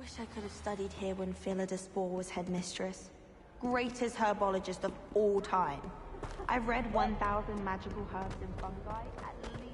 Wish I could have studied here when Philida Spore was headmistress. Greatest herbologist of all time. I've read 1,000 magical herbs and fungi at least.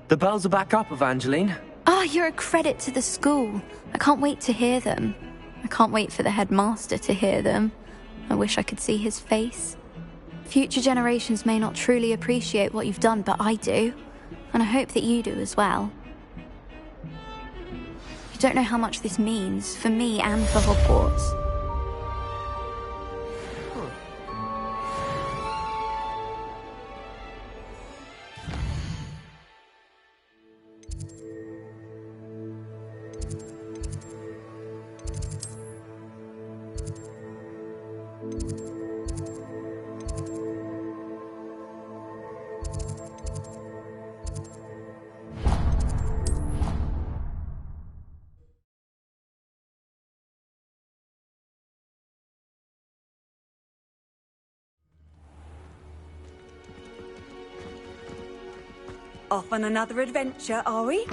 The bells are back up, Evangeline. Oh, you're a credit to the school. I can't wait to hear them. I can't wait for the headmaster to hear them. I wish I could see his face. Future generations may not truly appreciate what you've done, but I do. And I hope that you do as well. You don't know how much this means, for me and for Hogwarts. Off on another adventure, are we?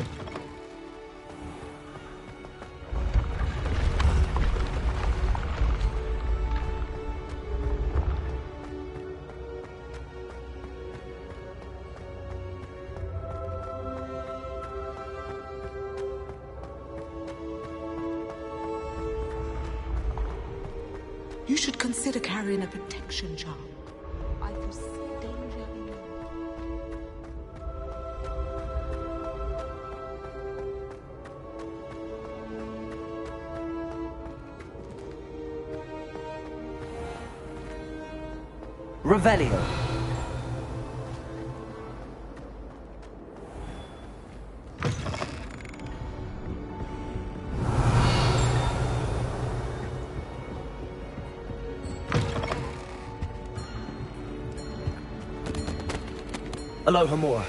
You should consider carrying a protection charm. I foresee danger in you. Revelio. Aloha Moa.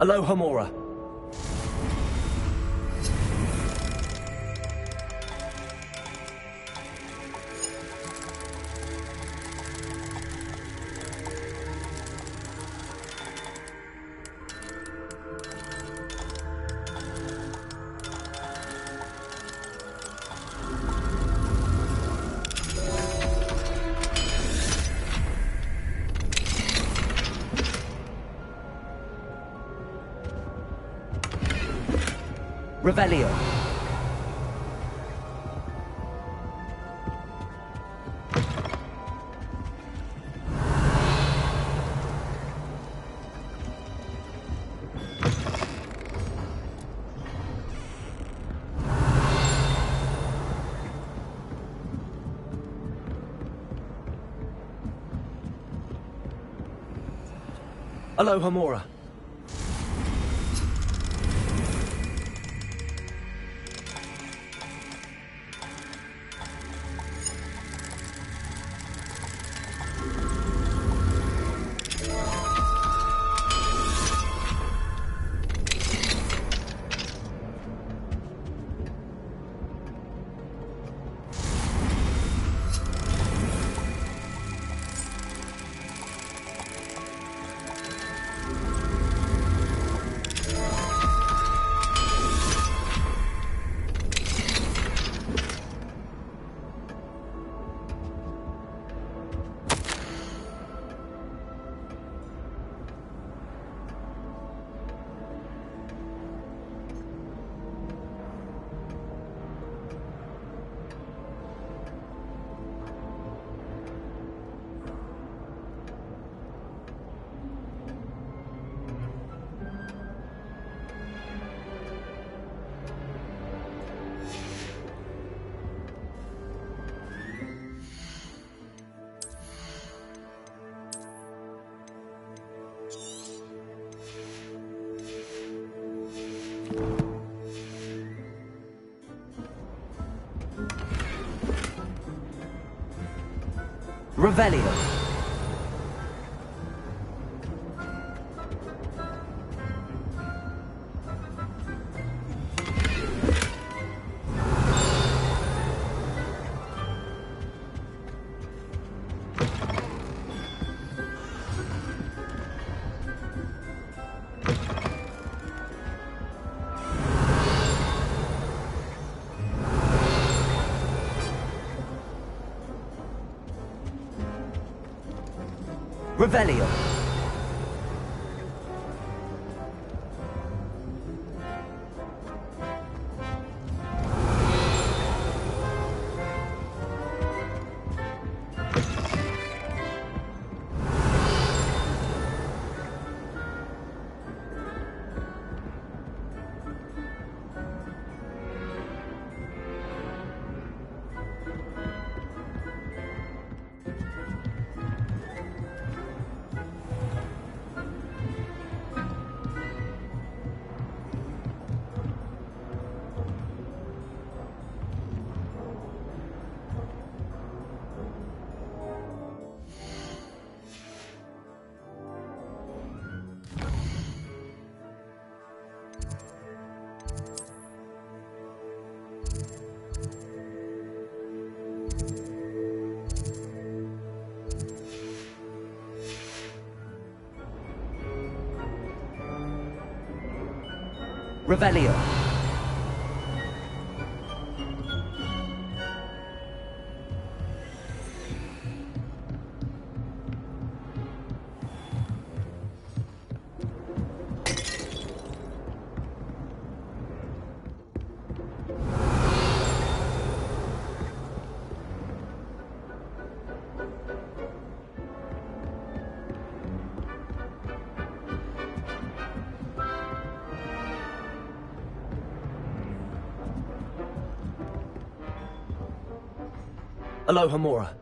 Aloha Mora. Revelio. Alohomora. Revelio. Revelio. Revelio. Alohomora.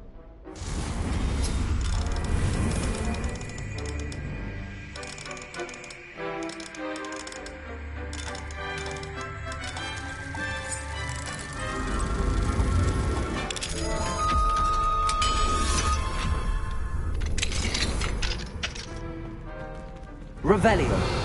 Revelio.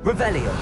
Revelio.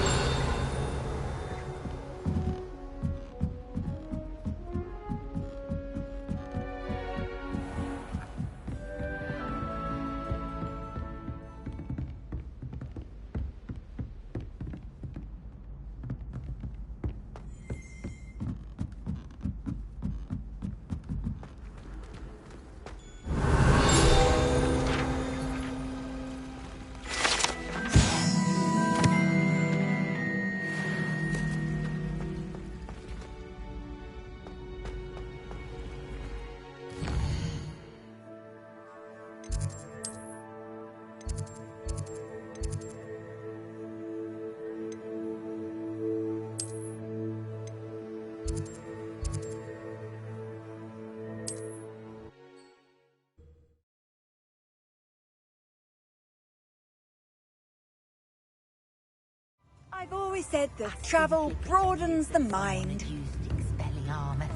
I've always said that travel broadens the mind. Used expelling armor.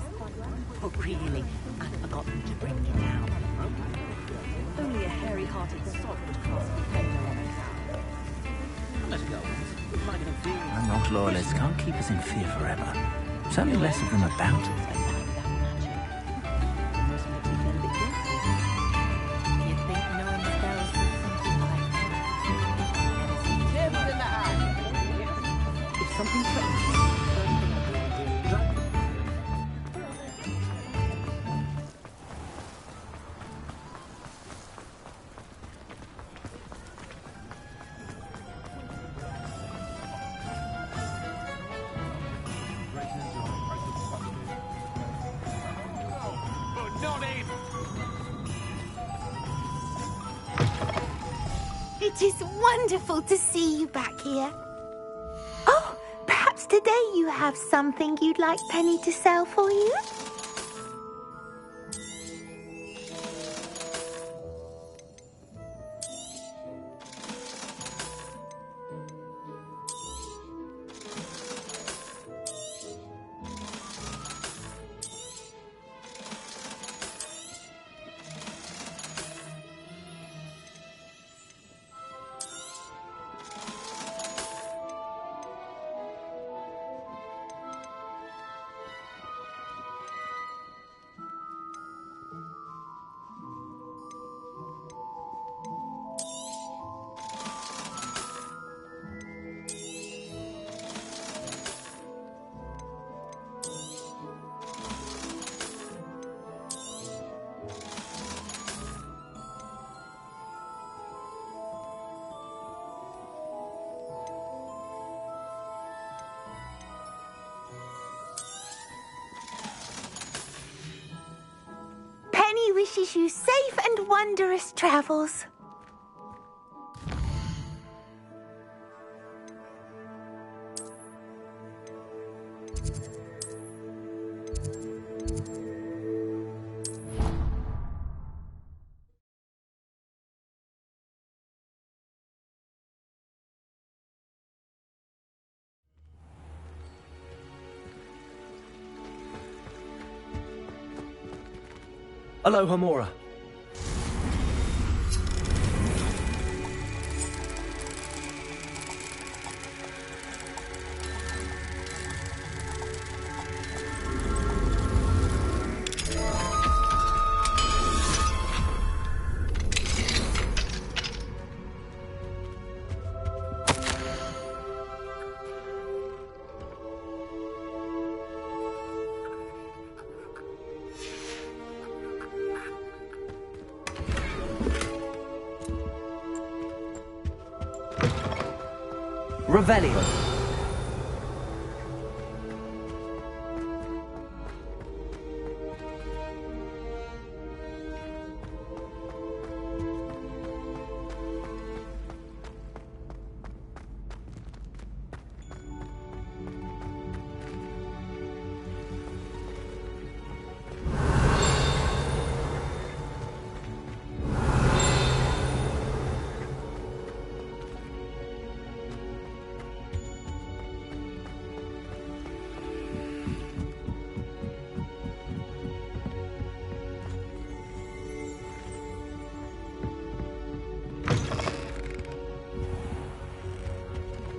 But really, I've forgotten to bring it down. Only a hairy-hearted sod would cast defender on us. Amongst loyalists can't keep us in fear forever. Certainly less of them about us. Something threatens me. It is wonderful to see you back here. Oh, perhaps today you have something you'd like Penny to sell for you? Wishes you safe and wondrous travels. Aloha Mora. Revelio.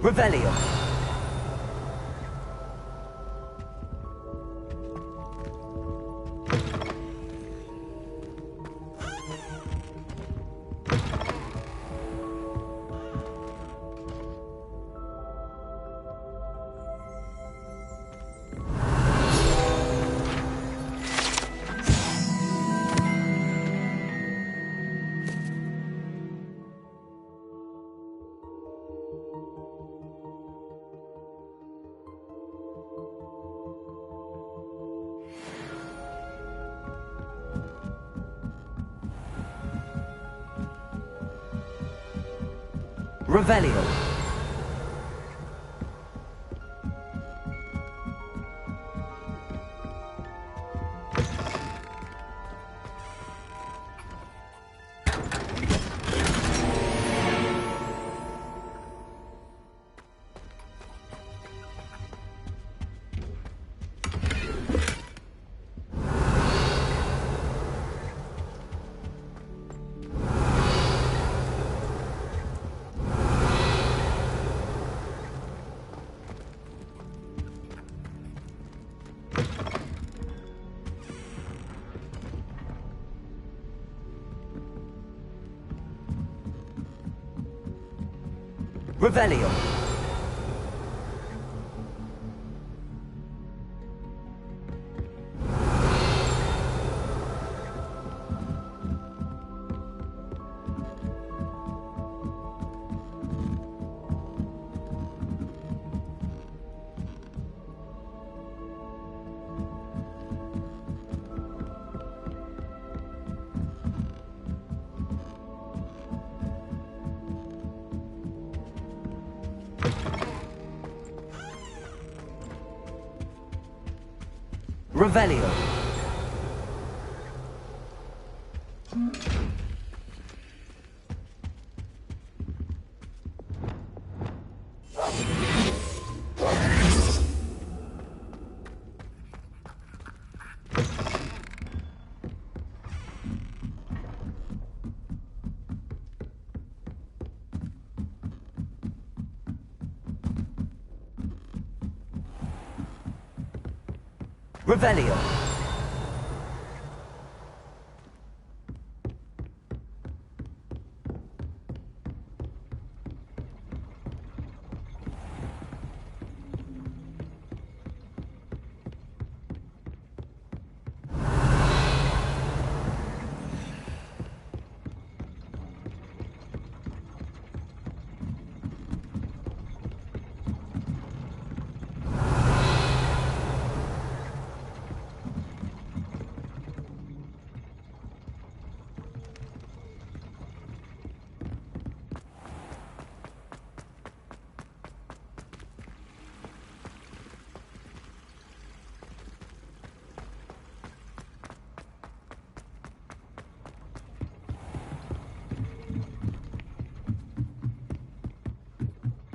Revelio. Revelio. Revelio. Revelio. Revelio.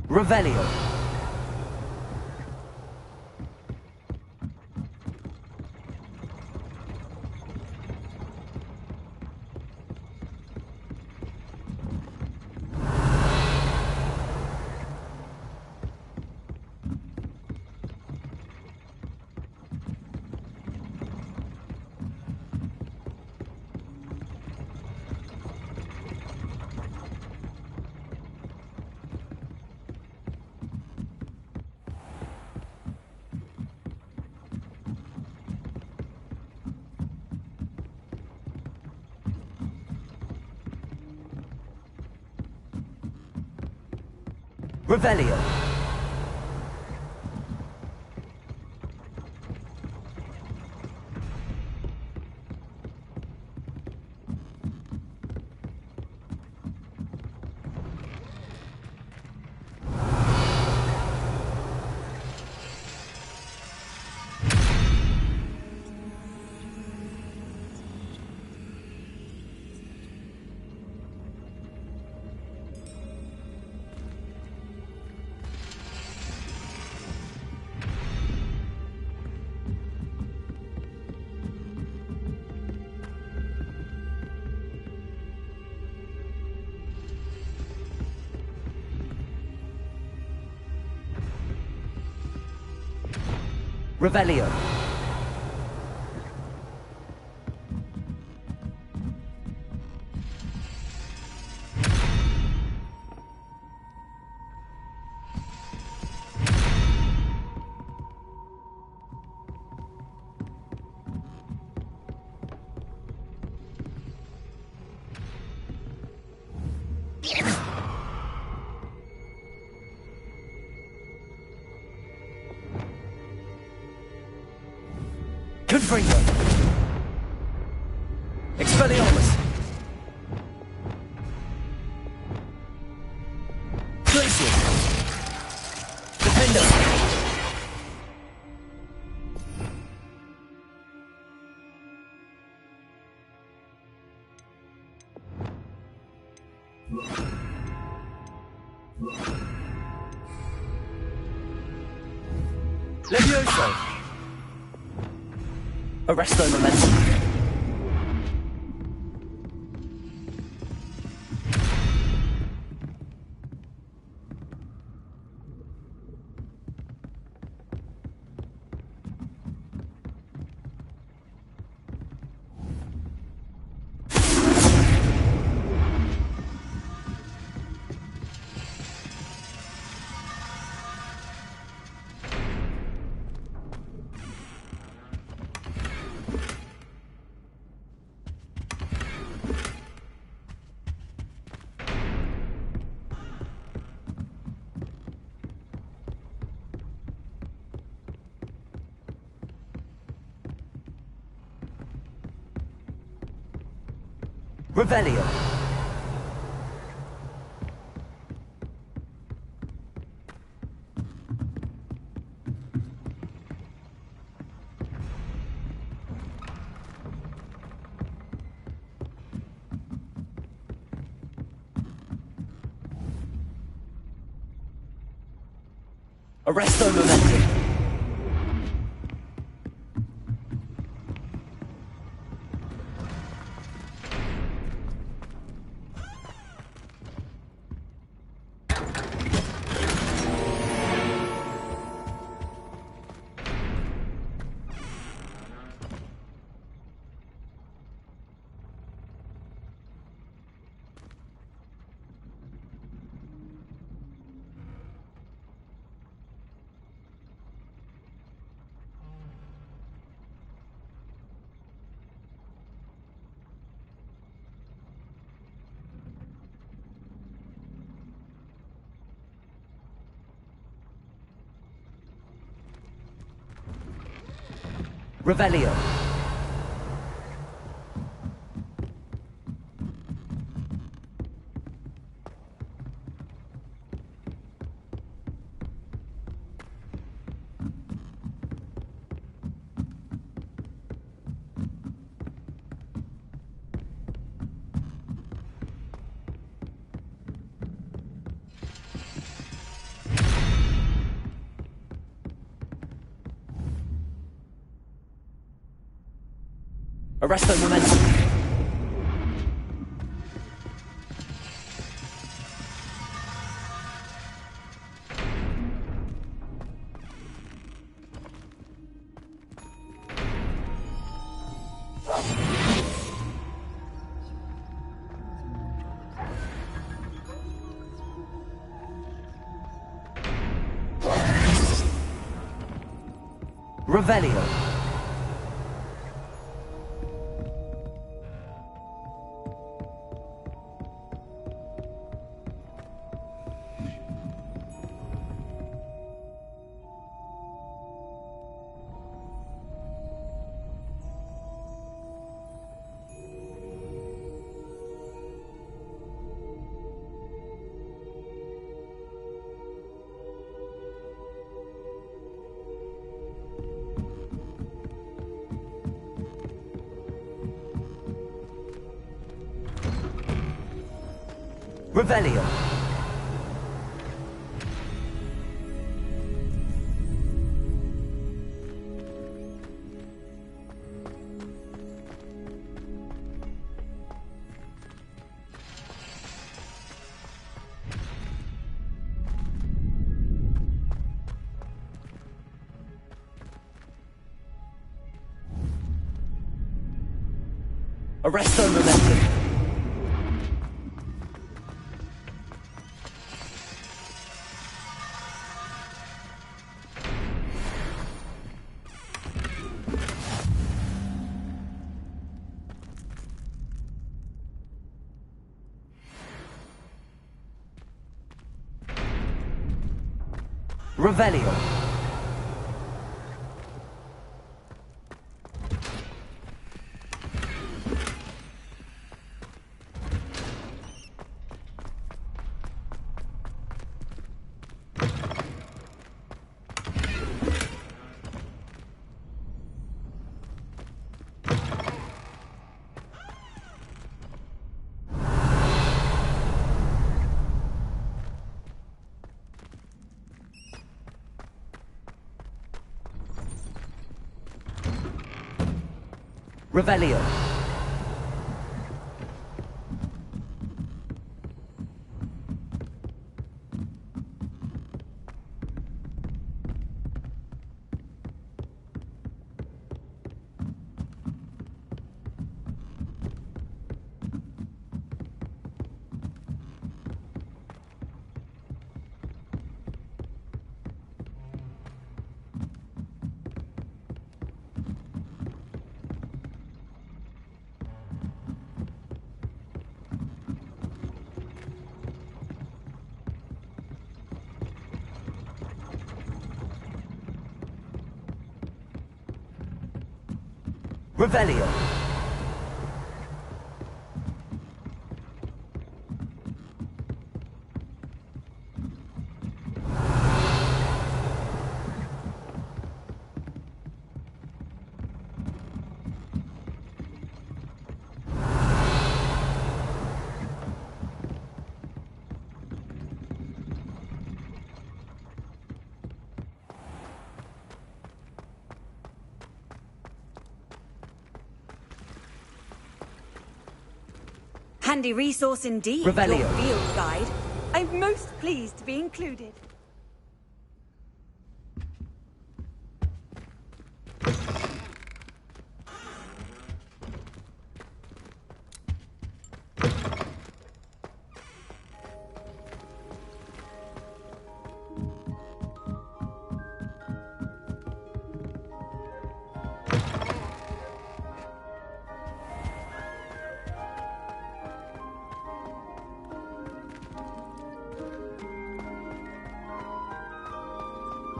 Revelio. Revelio. Revelio. Confringo. Expelliarmus. Glacius. Defender. Levioso. Arresto momentum. Revelio. Arresto momentum. Revelio. Arresto momentum. Revelio. Revelio. Arresto momentum. Revelio. Revelio. Revelio. Handy resource indeed, Revelio. your field guide. I'm most pleased to be included.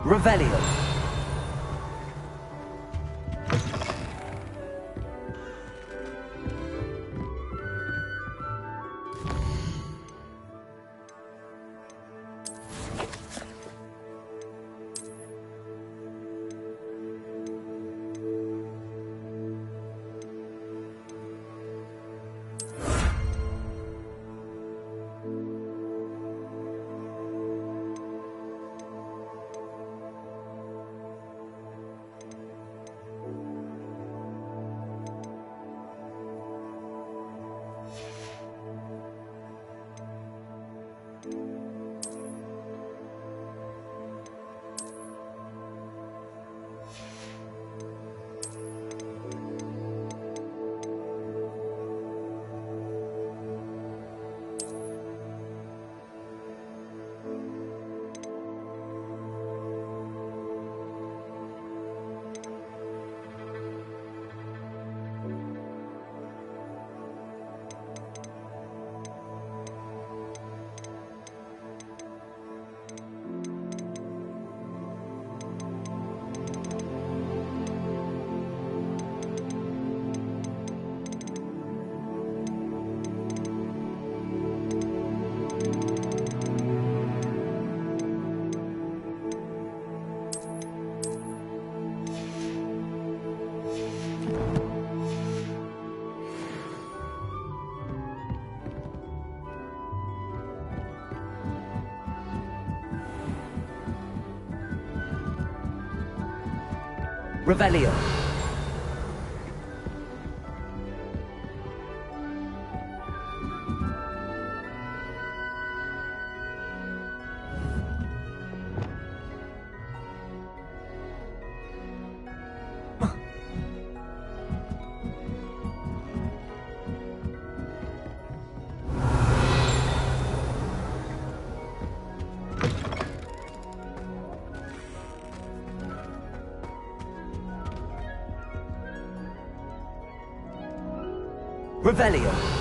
Revelio. Revelio. Revelio.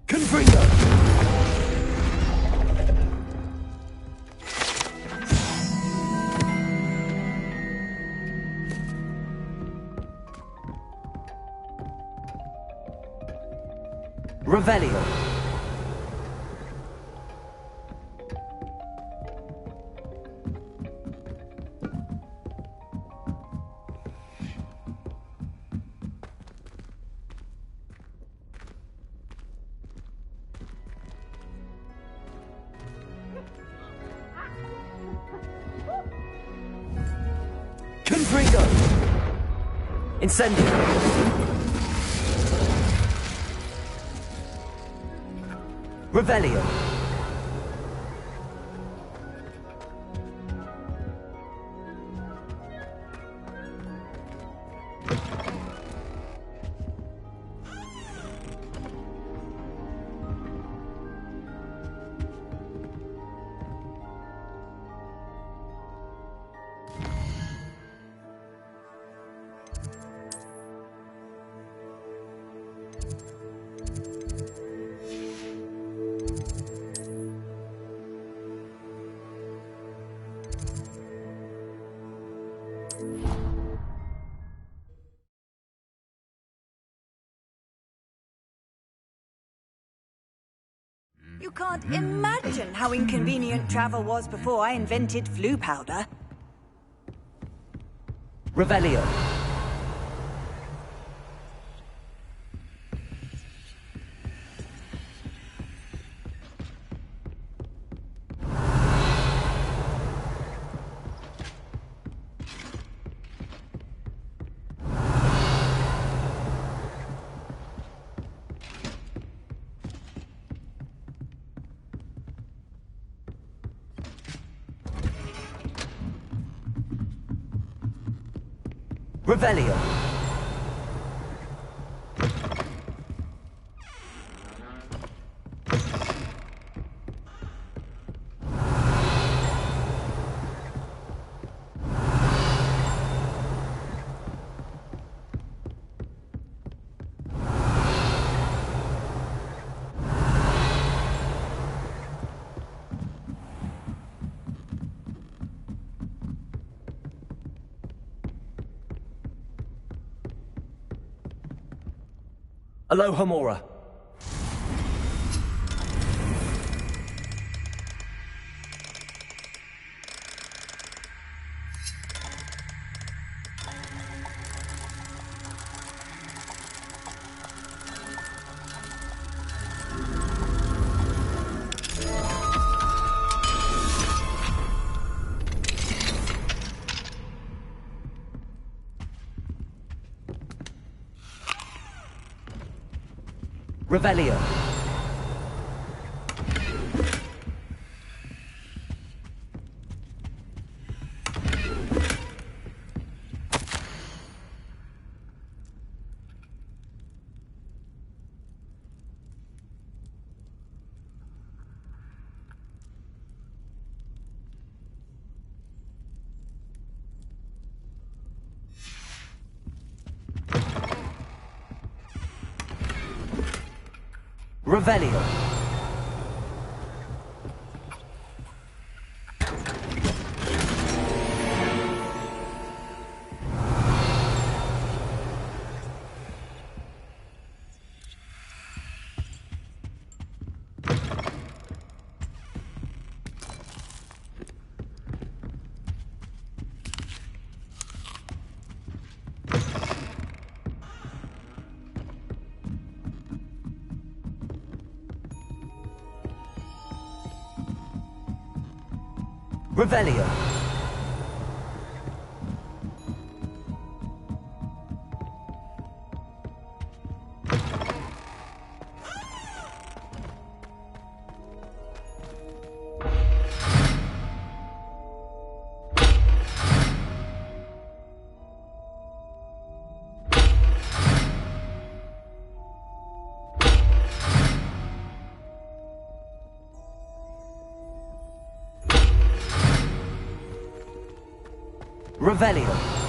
Confringo! Revelio. Confringo! Incendio! Revelio! You can't imagine how inconvenient travel was before I invented flu powder. Revelio. Revelio. Aloha Mora. Revelio. Revelio. Revelio. Revelio.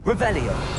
Revelio.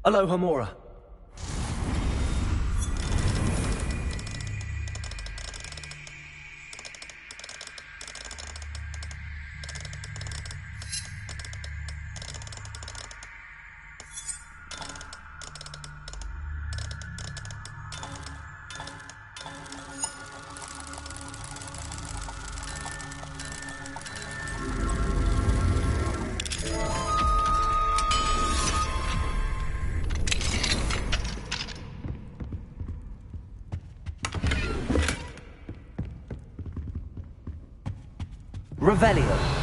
Aloha Mora. Revelio.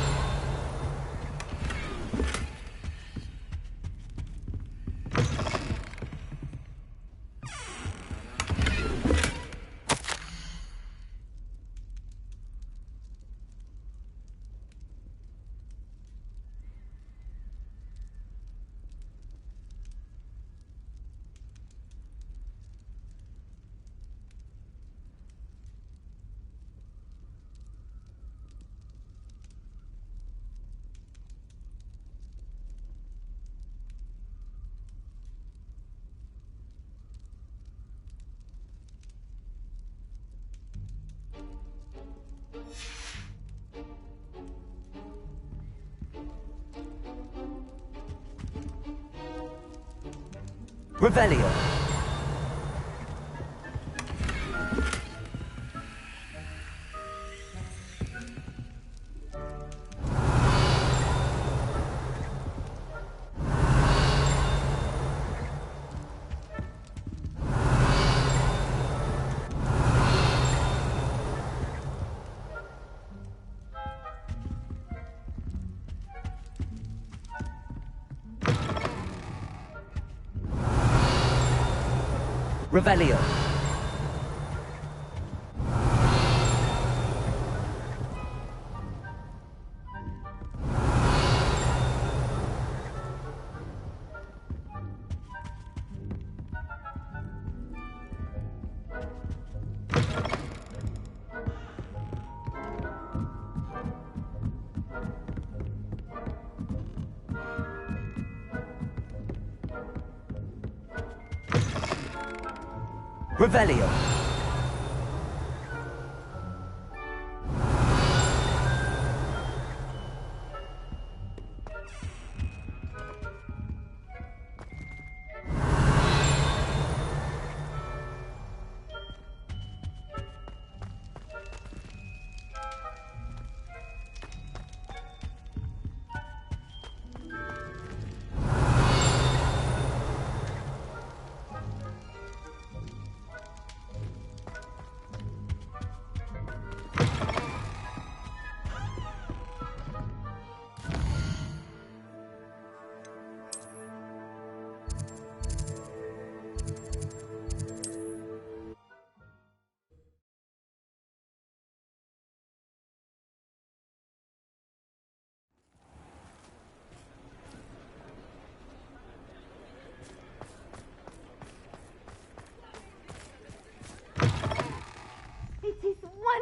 Revelio. Revelio. Revelio.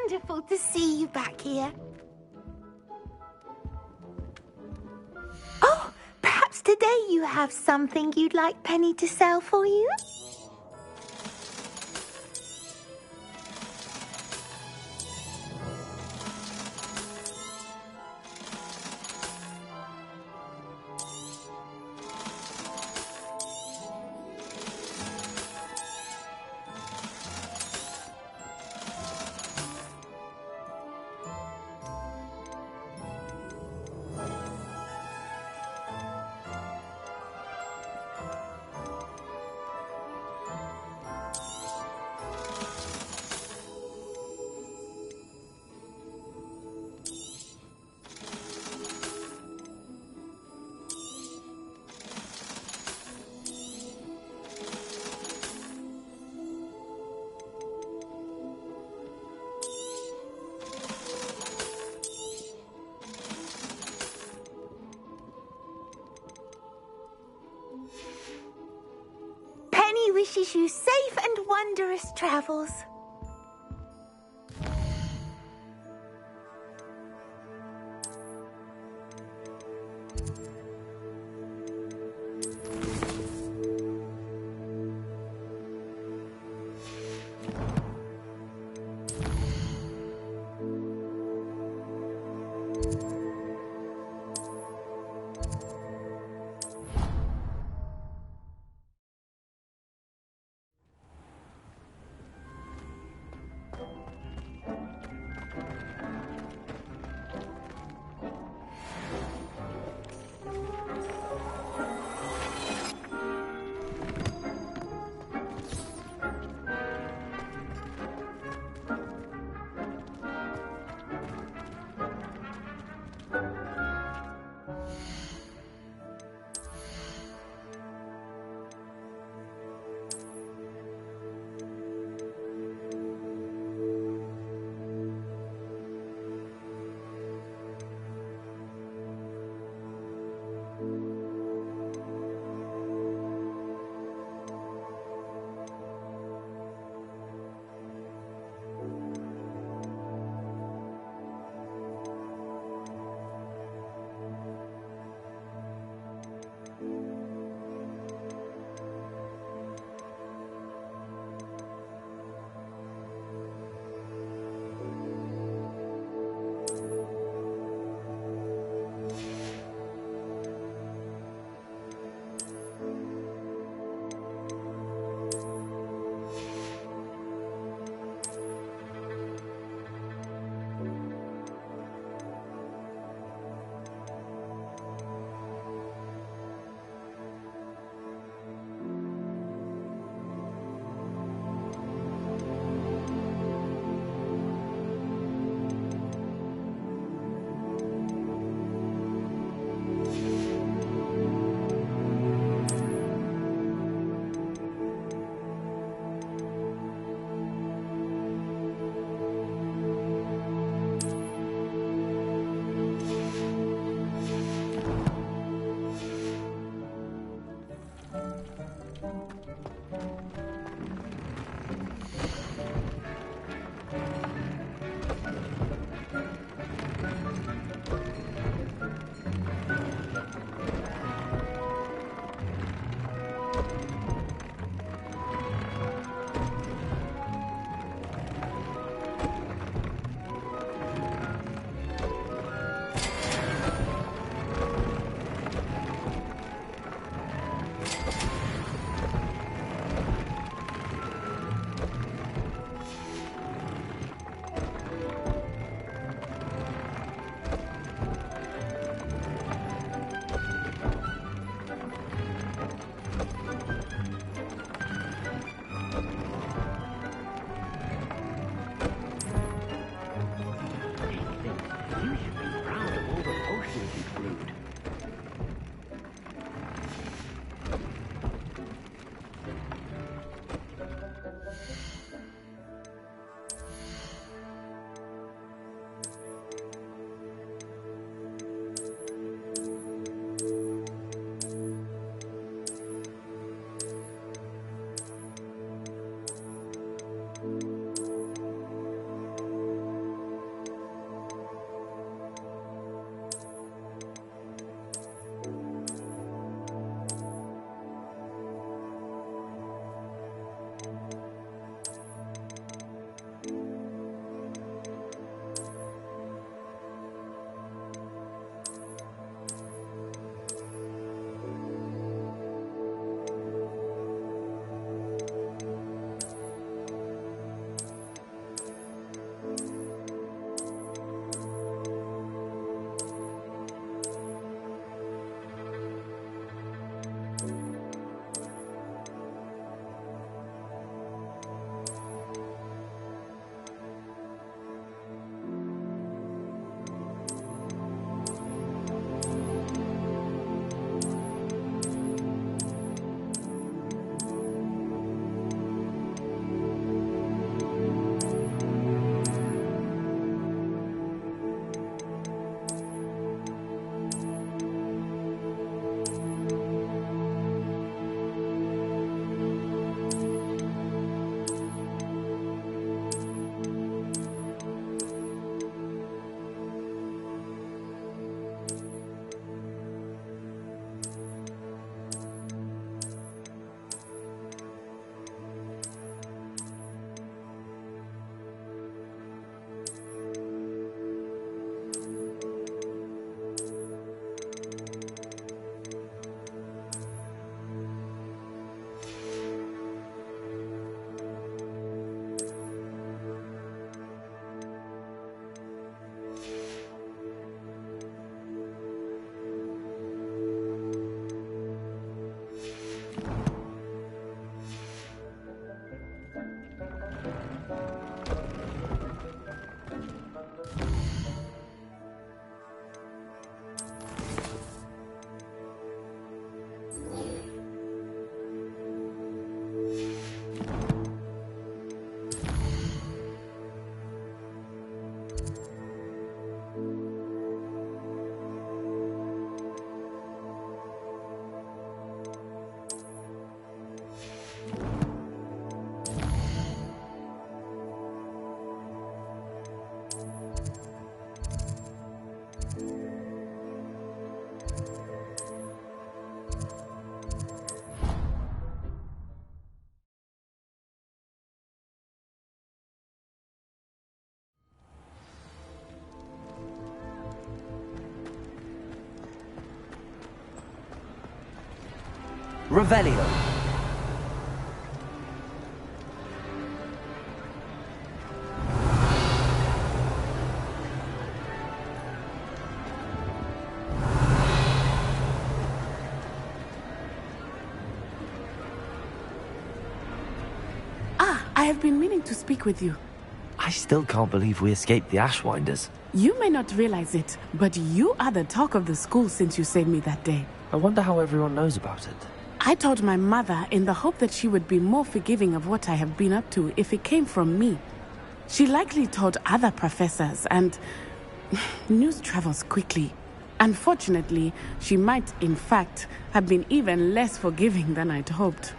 wonderful to see you back here. Oh, perhaps today you have something you'd like Penny to sell for you? Penny wishes you safe and wondrous travels. Revelio. I have been meaning to speak with you. I still can't believe we escaped the Ashwinders. You may not realize it, but you are the talk of the school since you saved me that day. I wonder how everyone knows about it. I told my mother in the hope that she would be more forgiving of what I have been up to if it came from me. She likely told other professors, and news travels quickly. Unfortunately, she might, in fact, have been even less forgiving than I'd hoped.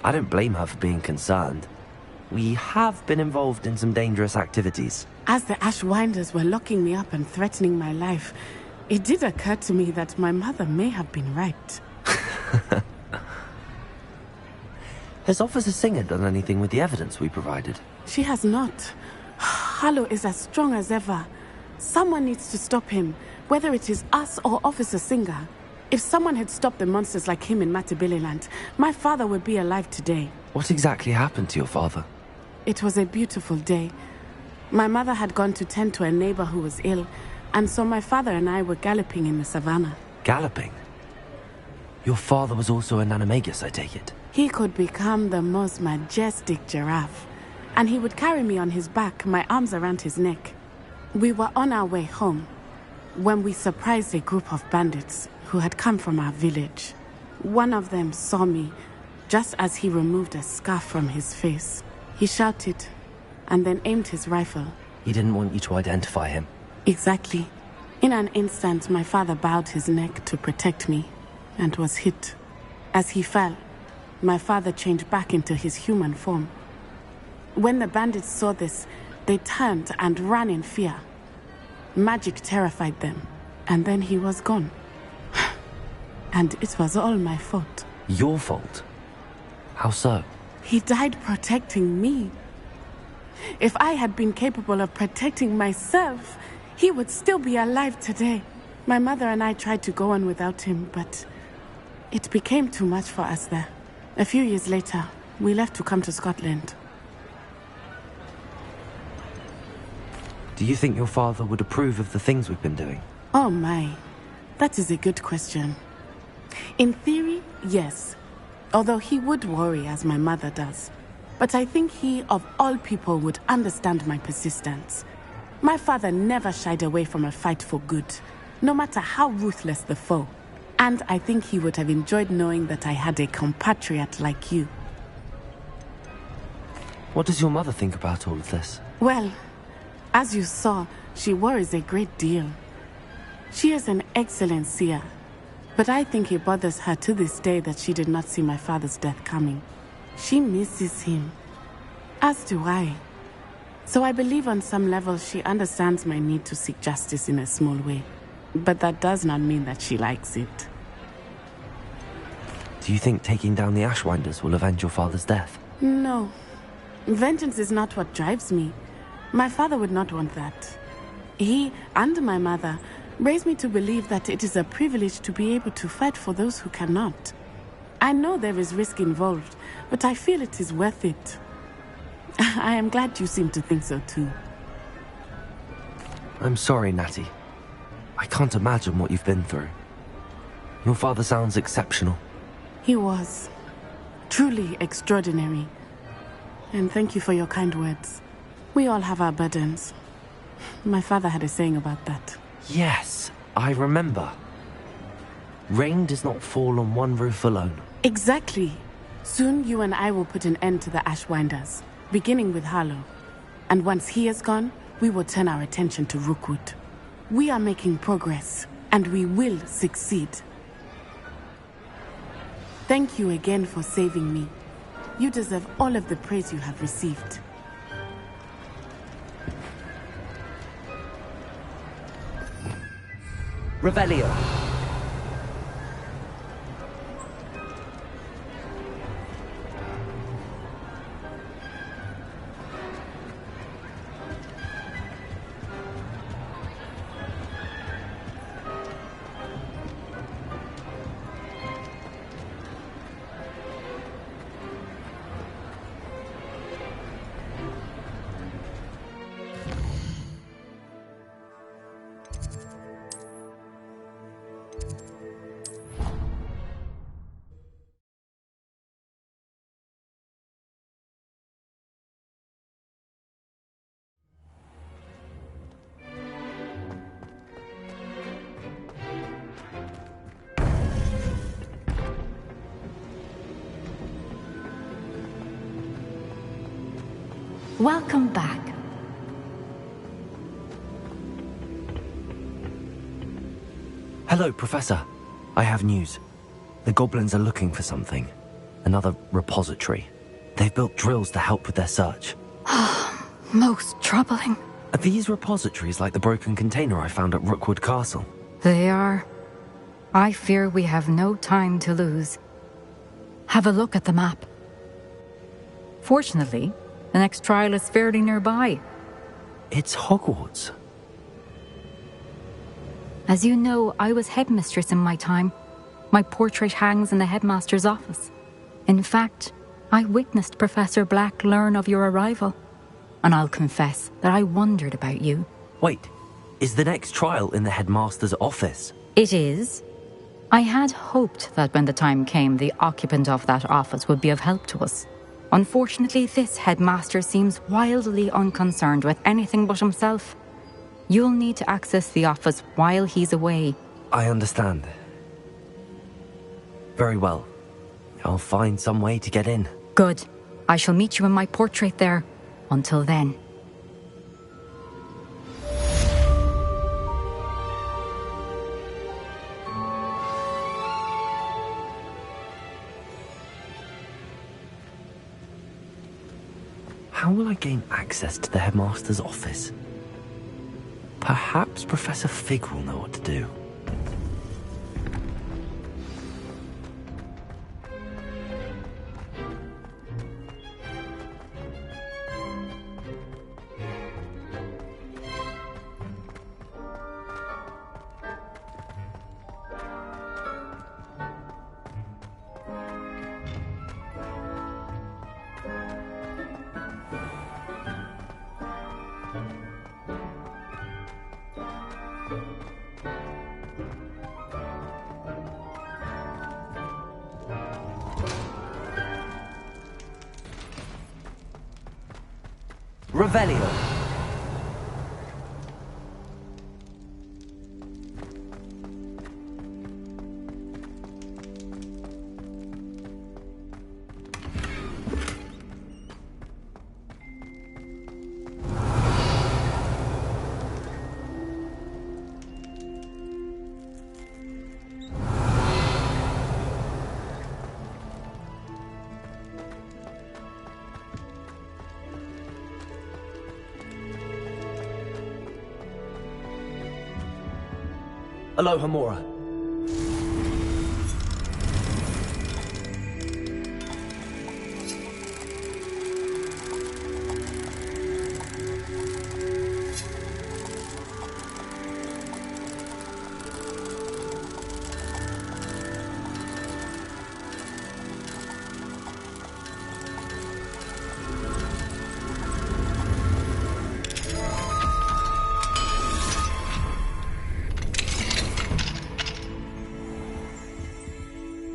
I don't blame her for being concerned. We have been involved in some dangerous activities. As the Ashwinders were locking me up and threatening my life, it did occur to me that my mother may have been right. Has Officer Singer done anything with the evidence we provided? She has not. Harlow is as strong as ever. Someone needs to stop him, whether it is us or Officer Singer. If someone had stopped the monsters like him in Matabeleland, my father would be alive today. What exactly happened to your father? It was a beautiful day. My mother had gone to tend to a neighbor who was ill, and so my father and I were galloping in the savannah. Galloping? Your father was also an animagus, I take it? He could become the most majestic giraffe, and he would carry me on his back, my arms around his neck. We were on our way home when we surprised a group of bandits who had come from our village. One of them saw me just as he removed a scarf from his face. He shouted and then aimed his rifle. He didn't want you to identify him. Exactly. In an instant, my father bowed his neck to protect me and was hit. As he fell, my father changed back into his human form. When the bandits saw this, they turned and ran in fear. Magic terrified them, and then he was gone. And it was all my fault. Your fault? How so? He died protecting me. If I had been capable of protecting myself, he would still be alive today. My mother and I tried to go on without him, but it became too much for us there. A few years later, we left to come to Scotland. Do you think your father would approve of the things we've been doing? Oh my, that is a good question. In theory, yes. Although he would worry as my mother does. But I think he, of all people, would understand my persistence. My father never shied away from a fight for good, no matter how ruthless the foe. And I think he would have enjoyed knowing that I had a compatriot like you. What does your mother think about all of this? Well, as you saw, she worries a great deal. She is an excellent seer, but I think it bothers her to this day that she did not see my father's death coming. She misses him, as do I. So I believe on some level she understands my need to seek justice in a small way. But that does not mean that she likes it. Do you think taking down the Ashwinders will avenge your father's death? No. Vengeance is not what drives me. My father would not want that. He and my mother raised me to believe that it is a privilege to be able to fight for those who cannot. I know there is risk involved, but I feel it is worth it. I am glad you seem to think so too. I'm sorry, Natty. I can't imagine what you've been through. Your father sounds exceptional. He was. Truly extraordinary. And thank you for your kind words. We all have our burdens. My father had a saying about that. Yes, I remember. Rain does not fall on one roof alone. Exactly. Soon you and I will put an end to the Ashwinders, beginning with Harlow. And once he is gone, we will turn our attention to Rookwood. We are making progress, and we will succeed. Thank you again for saving me. You deserve all of the praise you have received. Revelio. Welcome back. Hello, Professor. I have news. The goblins are looking for something. Another repository. They've built drills to help with their search. Most troubling. Are these repositories like the broken container I found at Rookwood Castle? They are. I fear we have no time to lose. Have a look at the map. Fortunately, the next trial is fairly nearby. It's Hogwarts. As you know, I was headmistress in my time. My portrait hangs in the headmaster's office. In fact, I witnessed Professor Black learn of your arrival. And I'll confess that I wondered about you. Wait, is the next trial in the headmaster's office? It is. I had hoped that when the time came, the occupant of that office would be of help to us. Unfortunately, this headmaster seems wildly unconcerned with anything but himself. You'll need to access the office while he's away. I understand. Very well. I'll find some way to get in. Good. I shall meet you in my portrait there. Until then. How will I gain access to the headmaster's office? Perhaps Professor Fig will know what to do. Revelio. Aloha Mora.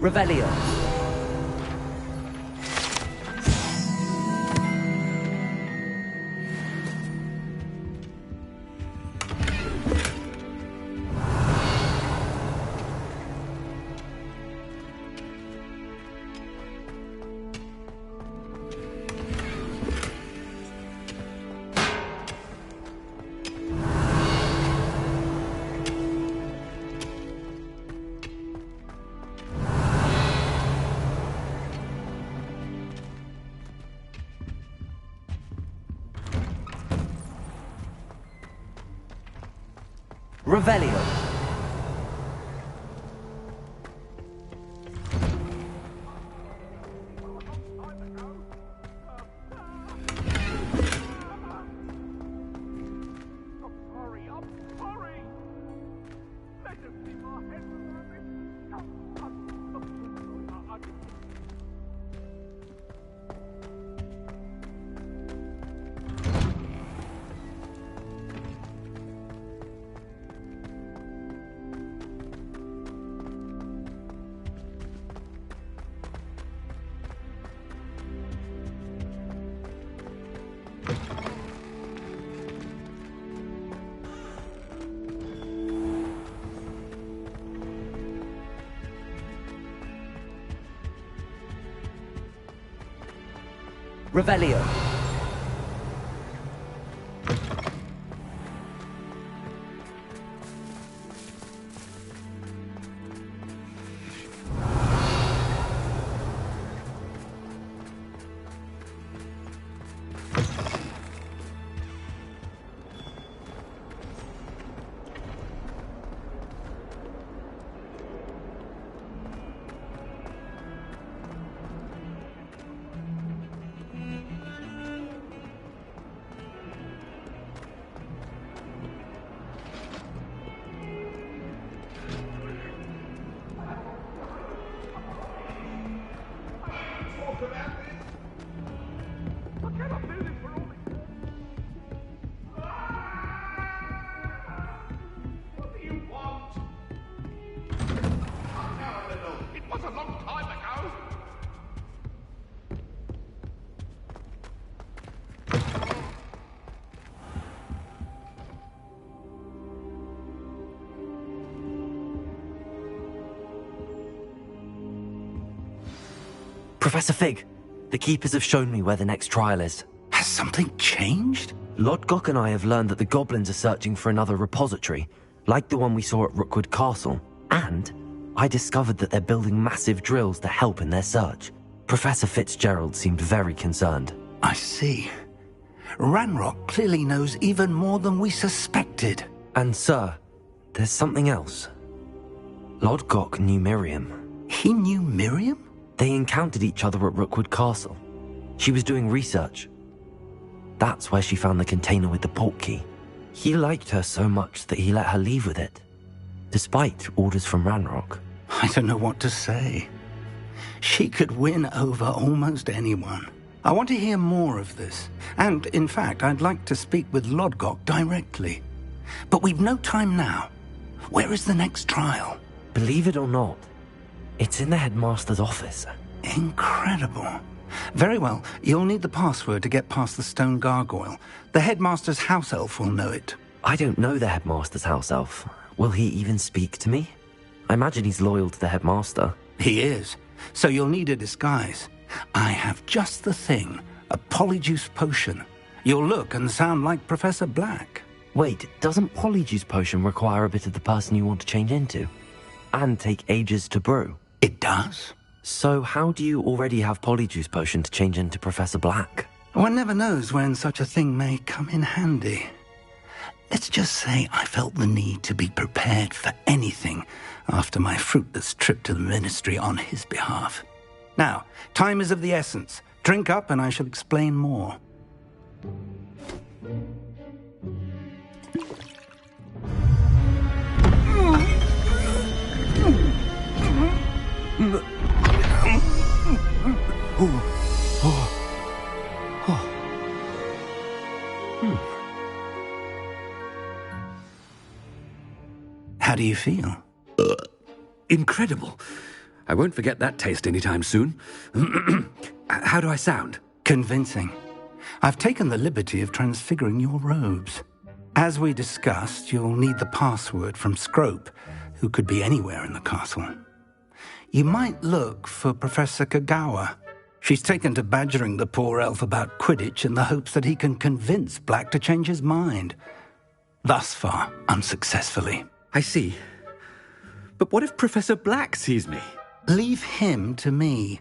Revelio. Revelio. Revelio. Professor Fig, the Keepers have shown me where the next trial is. Has something changed? Lodgok and I have learned that the goblins are searching for another repository, like the one we saw at Rookwood Castle. And I discovered that they're building massive drills to help in their search. Professor Fitzgerald seemed very concerned. I see. Ranrock clearly knows even more than we suspected. And sir, there's something else. Lodgok knew Miriam. He knew Miriam? They encountered each other at Rookwood Castle. She was doing research. That's where she found the container with the portkey. He liked her so much that he let her leave with it, despite orders from Ranrock. I don't know what to say. She could win over almost anyone. I want to hear more of this. And, in fact, I'd like to speak with Lodgok directly. But we've no time now. Where is the next trial? Believe it or not, it's in the headmaster's office. Incredible. Very well, you'll need the password to get past the stone gargoyle. The headmaster's house elf will know it. I don't know the headmaster's house elf. Will he even speak to me? I imagine he's loyal to the headmaster. He is. So you'll need a disguise. I have just the thing. A polyjuice potion. You'll look and sound like Professor Black. Wait, doesn't polyjuice potion require a bit of the person you want to change into? And take ages to brew? It does. So how do you already have polyjuice potion to change into Professor Black? One never knows when such a thing may come in handy. Let's just say I felt the need to be prepared for anything after my fruitless trip to the ministry on his behalf. Now, time is of the essence. Drink up and I shall explain more. How do you feel? Incredible. I won't forget that taste anytime soon. How do I sound? Convincing. I've taken the liberty of transfiguring your robes. As we discussed, you'll need the password from Scrope, who could be anywhere in the castle. You might look for Professor Kagawa. She's taken to badgering the poor elf about Quidditch in the hopes that he can convince Black to change his mind. Thus far, unsuccessfully. I see. But what if Professor Black sees me? Leave him to me.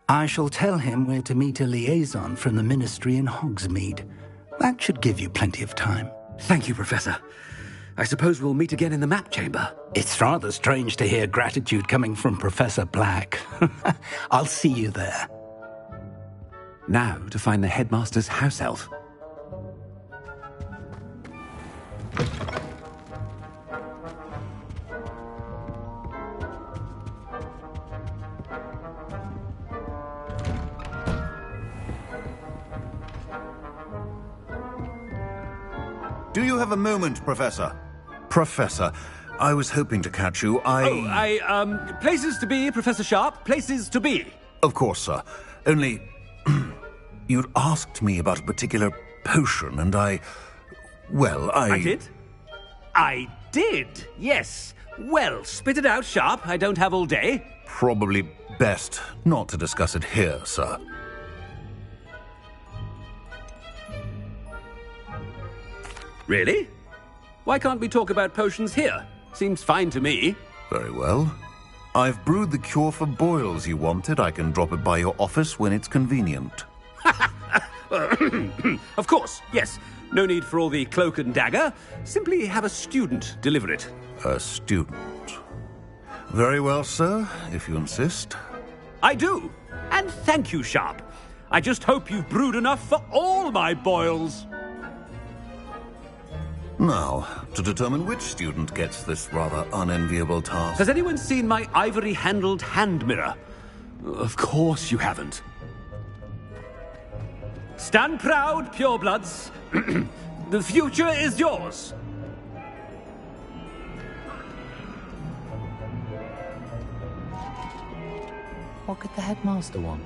I shall tell him where to meet a liaison from the ministry in Hogsmeade. That should give you plenty of time. Thank you, Professor. I suppose we'll meet again in the map chamber. It's rather strange to hear gratitude coming from Professor Black. I'll see you there. Now to find the headmaster's house elf. Do you have a moment, Professor? Professor, I was hoping to catch you. Places to be, Professor Sharp. Places to be. Of course, sir. Only, you'd asked me about a particular potion, and I did? I did, yes. Well, spit it out, Sharp. I don't have all day. Probably best not to discuss it here, sir. Really? Why can't we talk about potions here? Seems fine to me. Very well. I've brewed the cure for boils you wanted. I can drop it by your office when it's convenient. Of course, yes. No need for all the cloak and dagger. Simply have a student deliver it. A student? Very well, sir, if you insist. I do. And thank you, Sharp. I just hope you've brewed enough for all my boils. Now, to determine which student gets this rather unenviable task. Has anyone seen my ivory-handled hand mirror? Of course you haven't. Stand proud, purebloods. The future is yours. What could the headmaster want?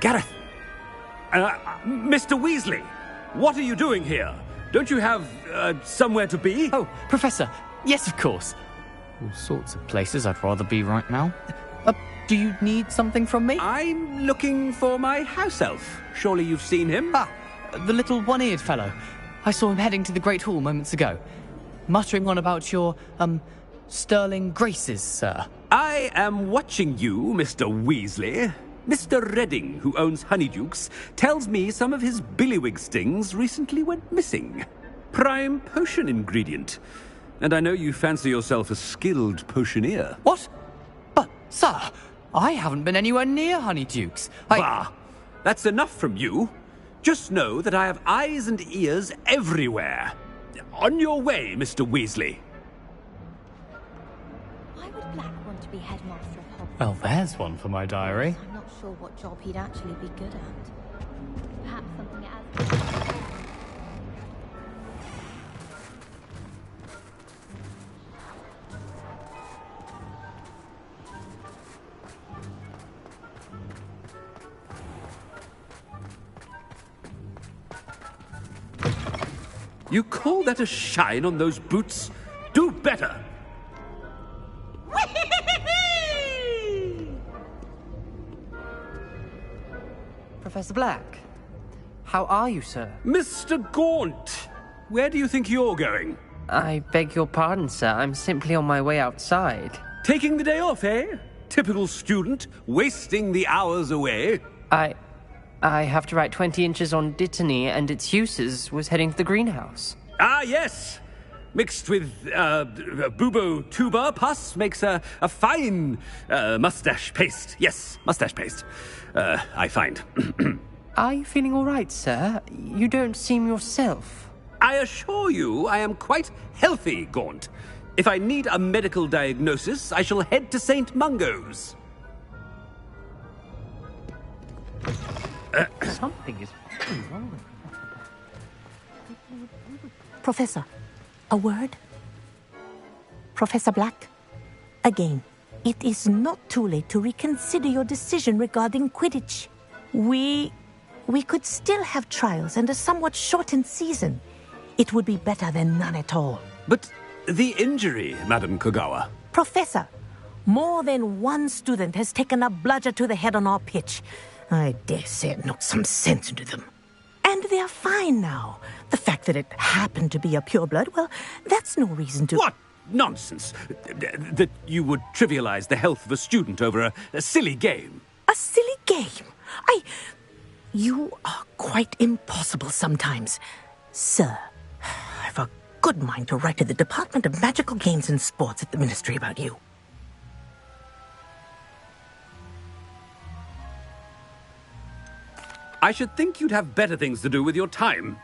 Gareth! Mr. Weasley! What are you doing here? Don't you have, somewhere to be? Oh, Professor, yes, of course. All sorts of places I'd rather be right now. Do you need something from me? I'm looking for my house elf. Surely you've seen him? Ah, the little one-eared fellow. I saw him heading to the Great Hall moments ago, muttering on about your, sterling graces, sir. I am watching you, Mr. Weasley. Mr. Redding, who owns Honeydukes, tells me some of his billywig stings recently went missing. Prime potion ingredient. And I know you fancy yourself a skilled potioneer. What? But, sir, I haven't been anywhere near Honeydukes. Bah! That's enough from you. Just know that I have eyes and ears everywhere. On your way, Mr. Weasley. Why would Black want to be headmaster of Hogwarts? Well, there's one for my diary. I'm not sure what job he'd actually be good at. Perhaps something as... You call that a shine on those boots? Do better! Professor Black, how are you, sir? Mr. Gaunt, where do you think you're going? I beg your pardon, sir. I'm simply on my way outside. Taking the day off, eh? Typical student, wasting the hours away. I have to write 20 inches on Dittany and its uses. Was heading to the greenhouse. Ah, yes. Mixed with bubo tuber pus makes a fine mustache paste. Yes, mustache paste. I find. Are you feeling all right, sir? You don't seem yourself. I assure you I am quite healthy, Gaunt. If I need a medical diagnosis, I shall head to St. Mungo's. Something is wrong. Professor, a word? Professor Black, again, it is not too late to reconsider your decision regarding Quidditch. We could still have trials and a somewhat shortened season. It would be better than none at all. But the injury, Madam Kogawa. Professor, more than one student has taken a bludger to the head on our pitch. I dare say it knocked some sense into them. And they're fine now. The fact that it happened to be a pureblood, well, that's no reason to... What nonsense! That you would trivialize the health of a student over a silly game. A silly game? You are quite impossible sometimes. Sir, good mind to write to the Department of Magical Games and Sports at the Ministry about you. I should think you'd have better things to do with your time.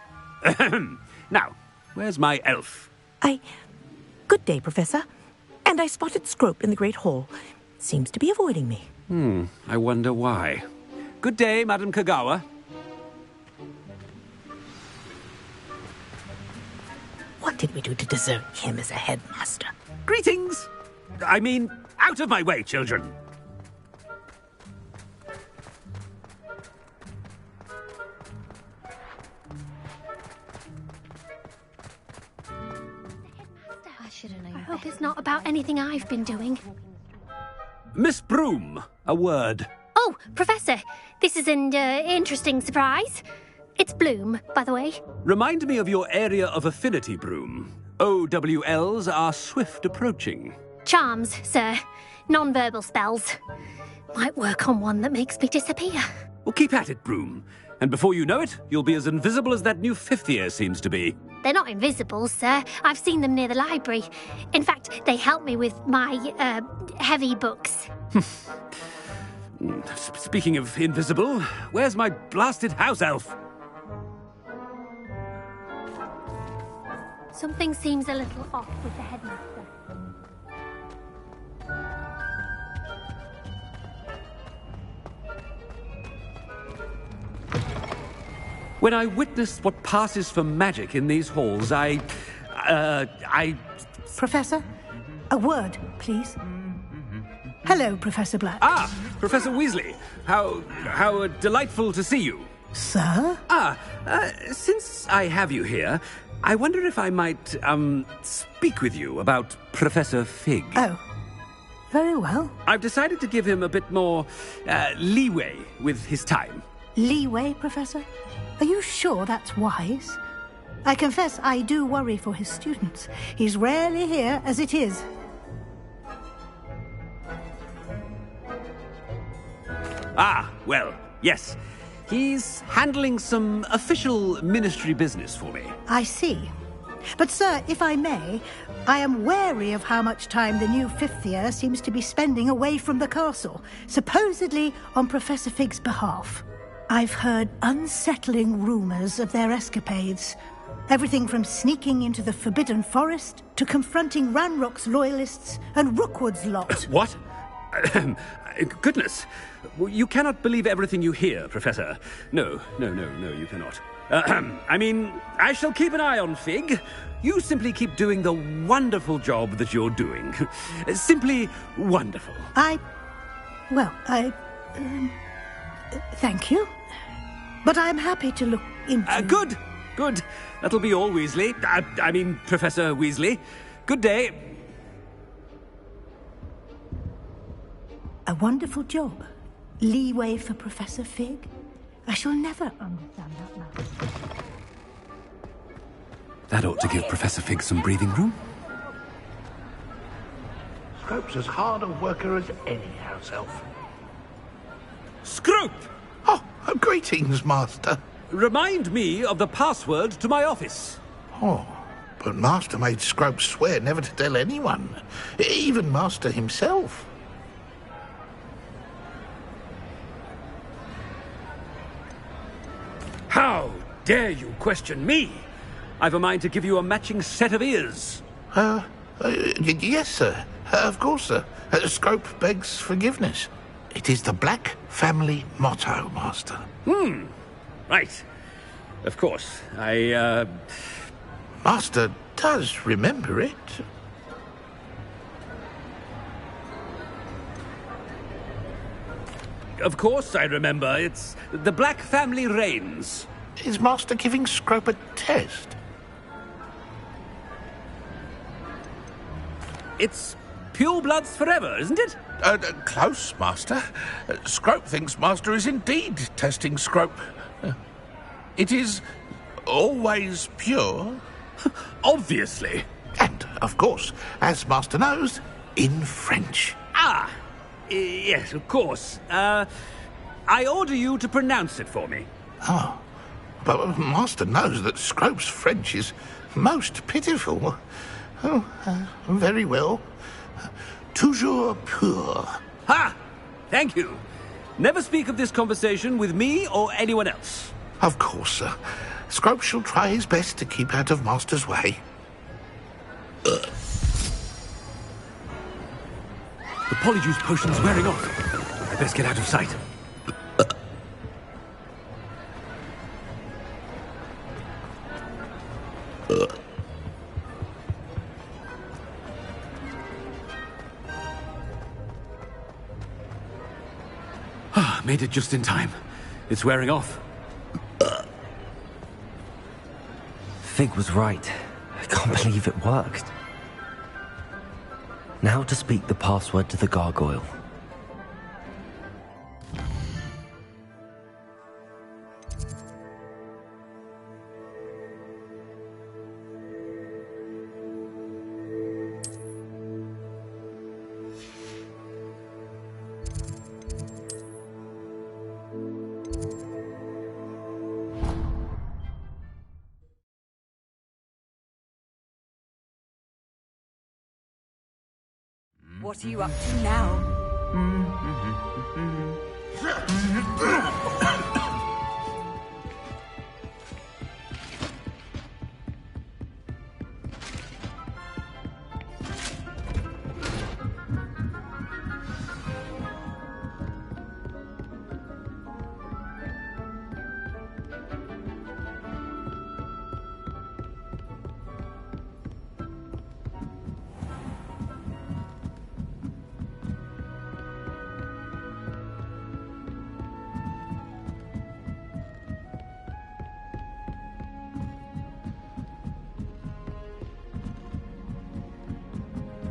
Now, where's my elf? Good day, Professor. And I spotted Scrope in the Great Hall. Seems to be avoiding me. I wonder why. Good day, Madam Kagawa. What did we do to deserve him as a headmaster? Greetings! I mean, out of my way, children. I hope it's not about anything I've been doing. Miss Broom, a word. Oh, Professor, this is an interesting surprise. It's Bloom, by the way. Remind me of your area of affinity, Broom. OWLs are swift approaching. Charms, sir. Non-verbal spells. Might work on one that makes me disappear. Well, keep at it, Broom. And before you know it, you'll be as invisible as that new fifth year seems to be. They're not invisible, sir. I've seen them near the library. In fact, they help me with my, heavy books. Speaking of invisible, where's my blasted house elf? Something seems a little off with the headmaster. When I witnessed what passes for magic in these halls, I... Professor, a word, please. Hello, Professor Black. Ah, Professor Weasley. How delightful to see you. Sir? Since I have you here, I wonder if I might, speak with you about Professor Fig. Oh, very well. I've decided to give him a bit more, leeway with his time. Leeway, Professor? Are you sure that's wise? I confess I do worry for his students. He's rarely here as it is. Ah, well, yes. He's handling some official ministry business for me. I see. But, sir, if I may, I am wary of how much time the new fifth year seems to be spending away from the castle, supposedly on Professor Fig's behalf. I've heard unsettling rumours of their escapades. Everything from sneaking into the Forbidden Forest to confronting Ranrock's loyalists and Rookwood's lot. What? Goodness. You cannot believe everything you hear, Professor. No, you cannot. I mean, I shall keep an eye on Fig. You simply keep doing the wonderful job that you're doing. Simply wonderful. Thank you. But I'm happy to look into... Good. That'll be all, Weasley. I mean, Professor Weasley. Good day. A wonderful job. Leeway for Professor Fig. I shall never understand that now. That ought to give Professor Fig some breathing room. Scrope's as hard a worker as any house elf. Scrope! Oh, greetings, Master. Remind me of the password to my office. Oh, but Master made Scrope swear never to tell anyone, even Master himself. How dare you question me? I've a mind to give you a matching set of ears. Yes, sir. Of course, sir. Scrope begs forgiveness. It is the Black family motto, Master. Right. Of course. Master does remember it. Of course I remember. It's the Black family reigns. Is Master giving Scrope a test? It's purebloods forever, isn't it? Close, Master. Scrope thinks Master is indeed testing Scrope. It is always pure. Obviously. And, of course, as Master knows, in French. Ah, yes, of course. I order you to pronounce it for me. Oh, but Master knows that Scrope's French is Most pitiful. Oh, very well. Toujours pur. Ha! Thank you. Never speak of this conversation with me or anyone else. Of course, sir. Scrope shall try his best to keep out of Master's way. The polyjuice potion's wearing off. I best get out of sight. Made it just in time. It's wearing off. Fig was right. I can't believe it worked. Now to speak the password to the gargoyle. What are you up to now?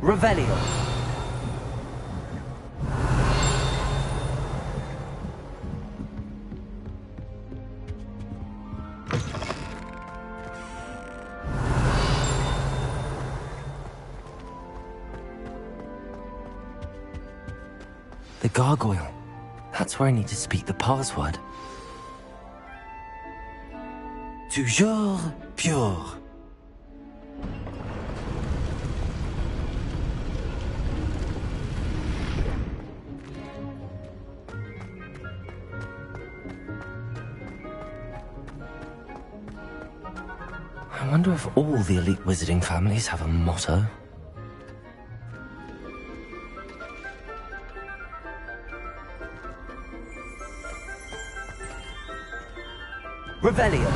Revelio. The gargoyle. That's where I need to speak the password. Toujours pur. I wonder if all the elite wizarding families have a motto. Revelio.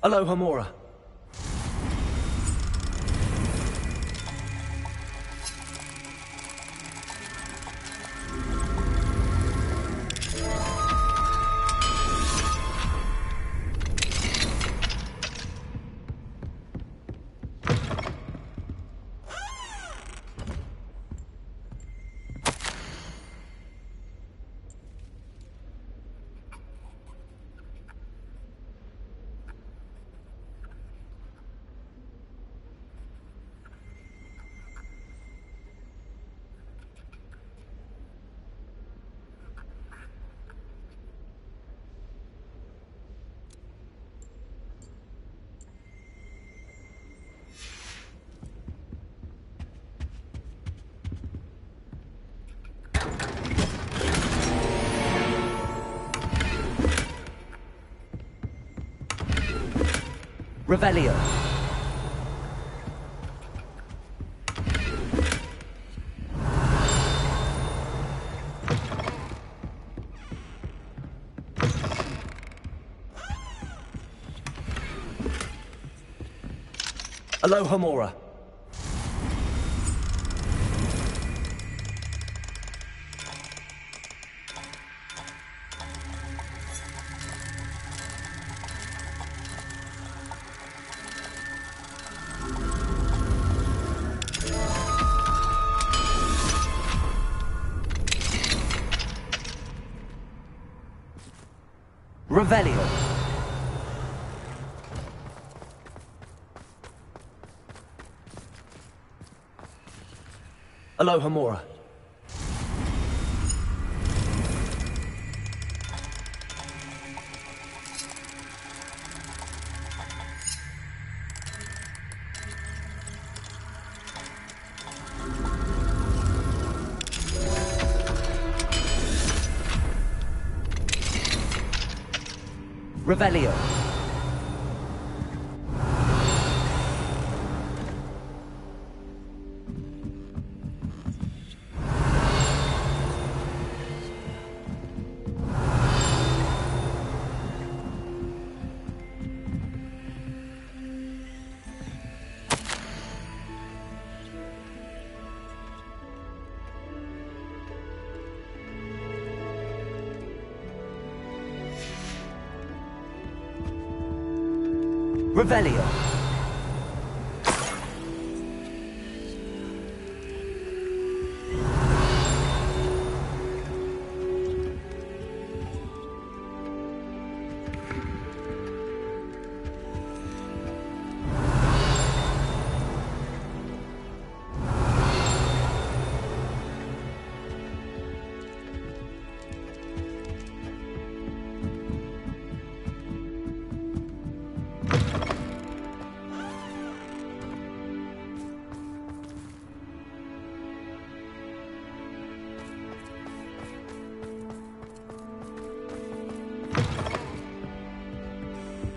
Aloha Mora. Revelio. Aloha Mora. Revelio. Aloha, Mora. Revelio. Revelio.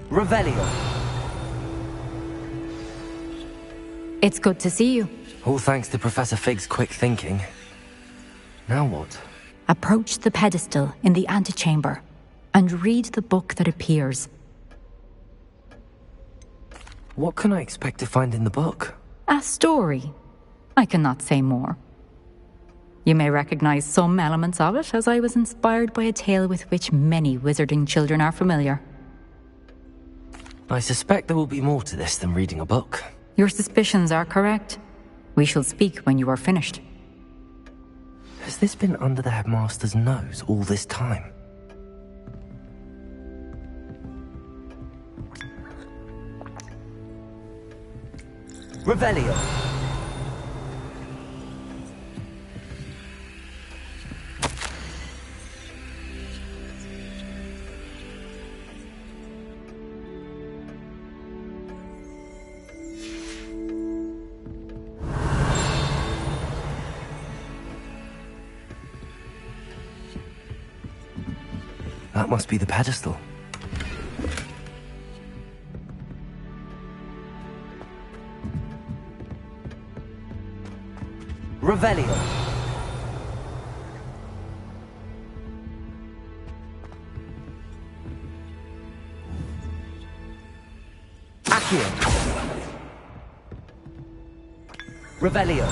Revelio. It's good to see you. All thanks to Professor Fig's quick thinking. Now what? Approach the pedestal in the antechamber and read the book that appears. What can I expect to find in the book? A story. I cannot say more. You may recognize some elements of it, as I was inspired by a tale with which many wizarding children are familiar. I suspect there will be more to this than reading a book. Your suspicions are correct. We shall speak when you are finished. Has this been under the headmaster's nose all this time? Revelio. That must be the pedestal. Revelio. Accio. Revelio.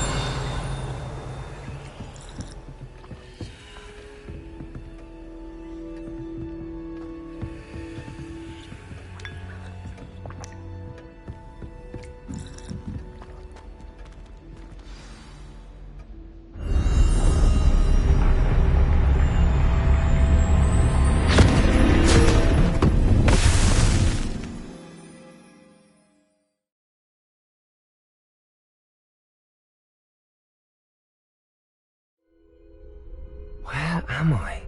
Where am I?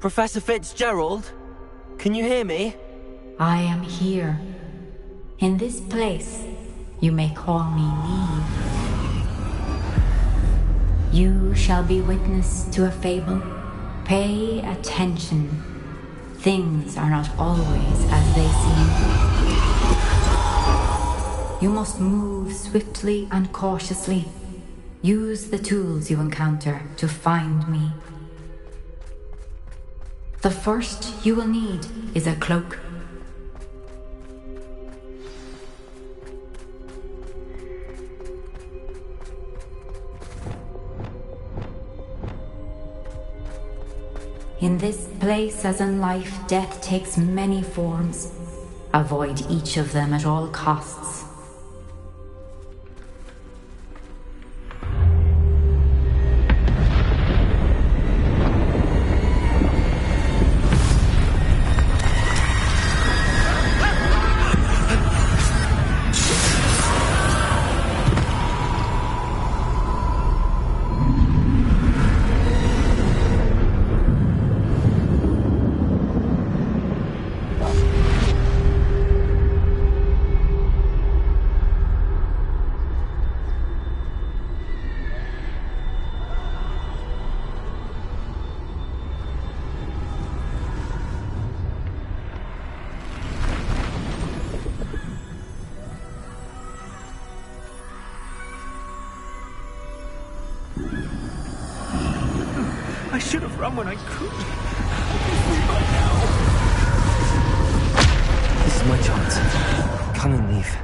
Professor Fitzgerald? Can you hear me? I am here. In this place, you may call me Neve. You shall be witness to a fable. Pay attention. Things are not always as they seem. You must move swiftly and cautiously. Use the tools you encounter to find me. The first you will need is a cloak. In this place, as in life, death takes many forms. Avoid each of them at all costs. I should have run when I could. I'd be free by now. This is my chance. Come and leave.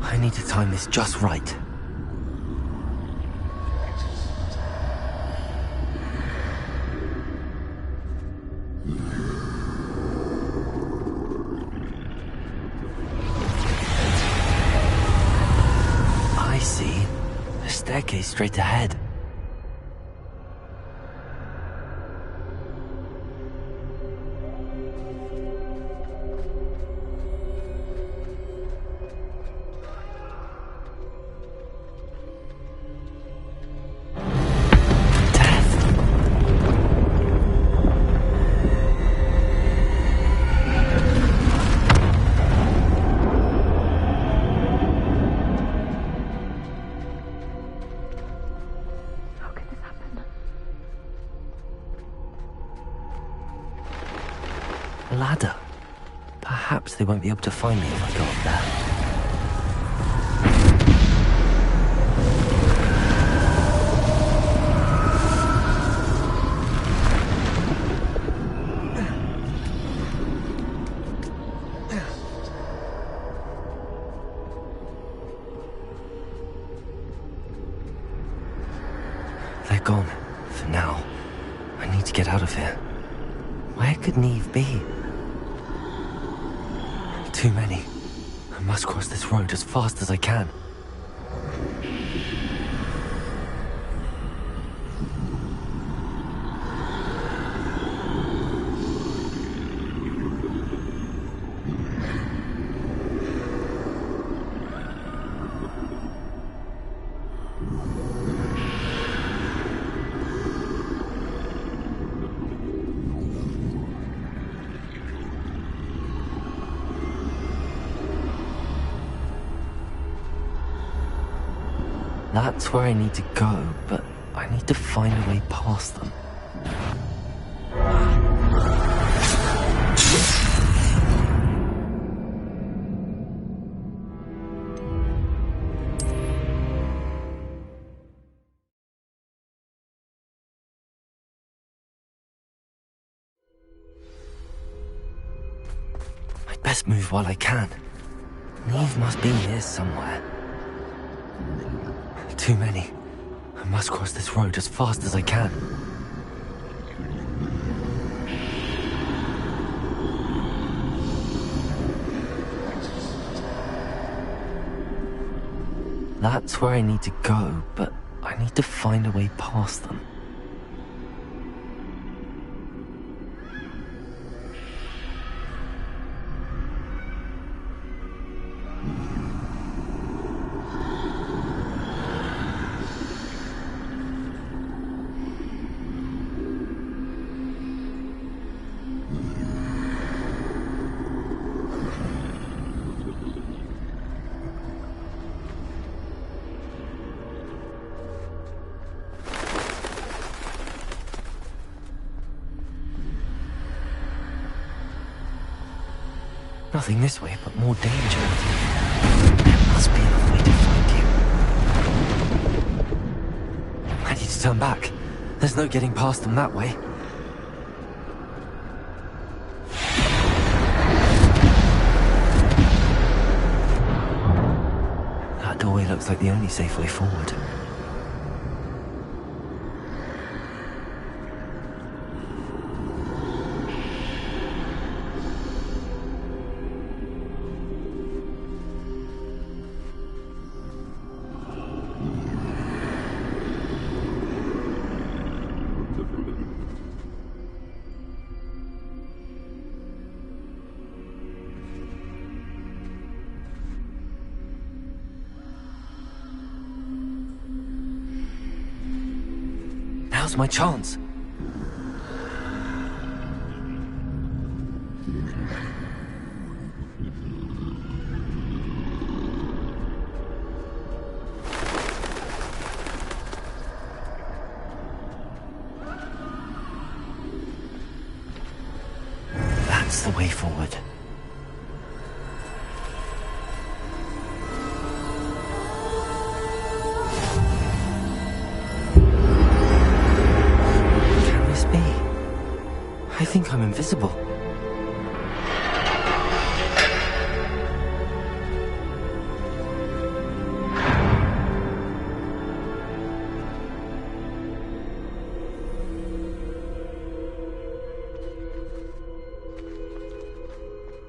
I need to time this just right. I see. A staircase straight ahead. Ladder. Perhaps they won't be able to find me if I go up there. They're gone. For now. I need to get out of here. Where could Neve be? Too many. I must cross this road as fast as I can. That's where I need to go, but I need to find a way past them. I'd best move while I can. Neve must be here somewhere. Too many. I must cross this road as fast as I can. That's where I need to go, but I need to find a way past them. Nothing this way, but more danger. There must be another way to find you. I need to turn back. There's no getting past them that way. That doorway looks like the only safe way forward. Now's my chance. That's the way forward. Can this be? I think I'm invisible.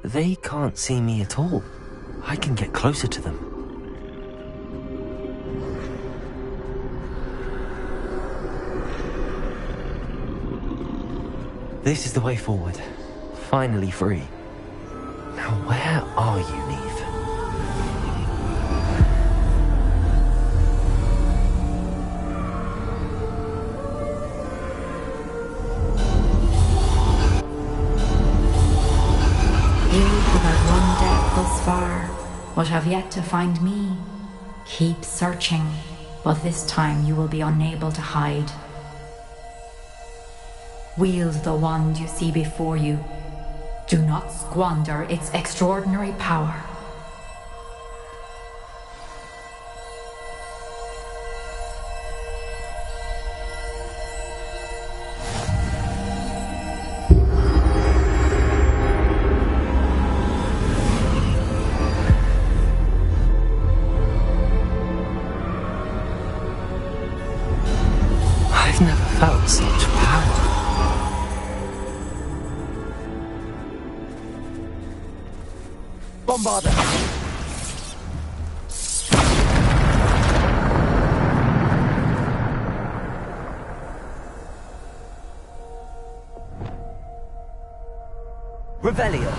They can't see me at all. I can get closer to them. This is the way forward. Finally free. Now where are you, Neve? Thus far, but have yet to find me. Keep searching, but this time you will be unable to hide. Wield the wand you see before you. Do not squander its extraordinary power. Felt such power. Bombarder! Revelio!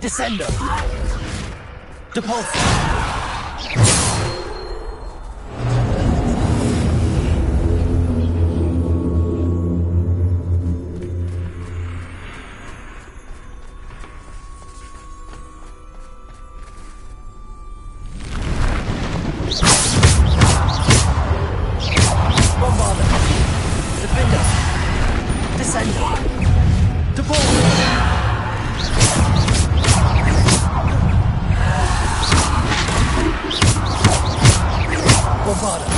Descendo! Depulso! Bombarder! Defender! Descendo! Depulso! Bombarder!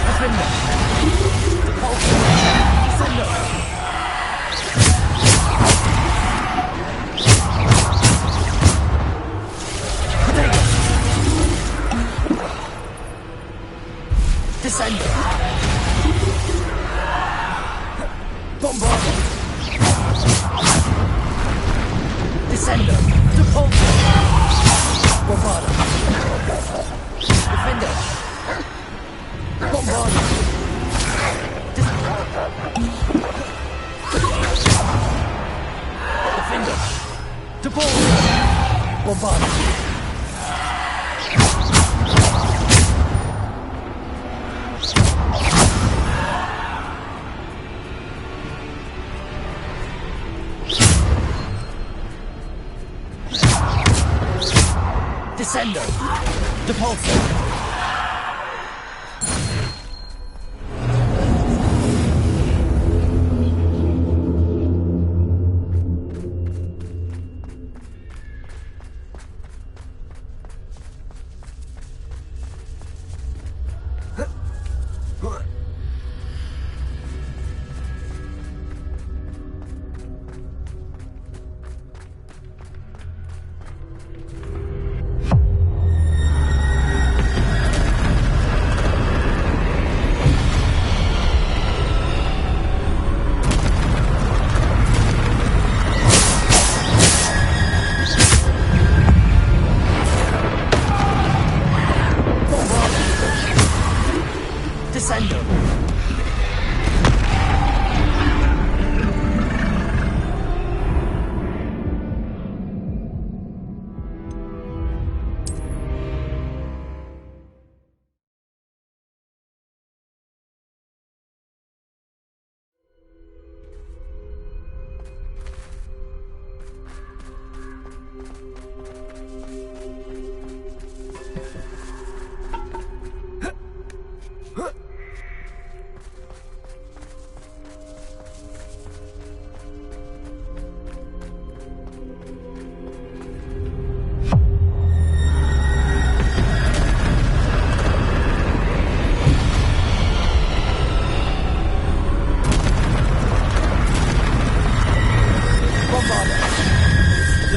Defender! Depulso! Descendo! Protego! Descendo! Bombarder! Descendo! Depulso! Bombarder! Defender! Bombarder! Defender! Depulso! Bombarder! Descendo! Depulso! Descendo!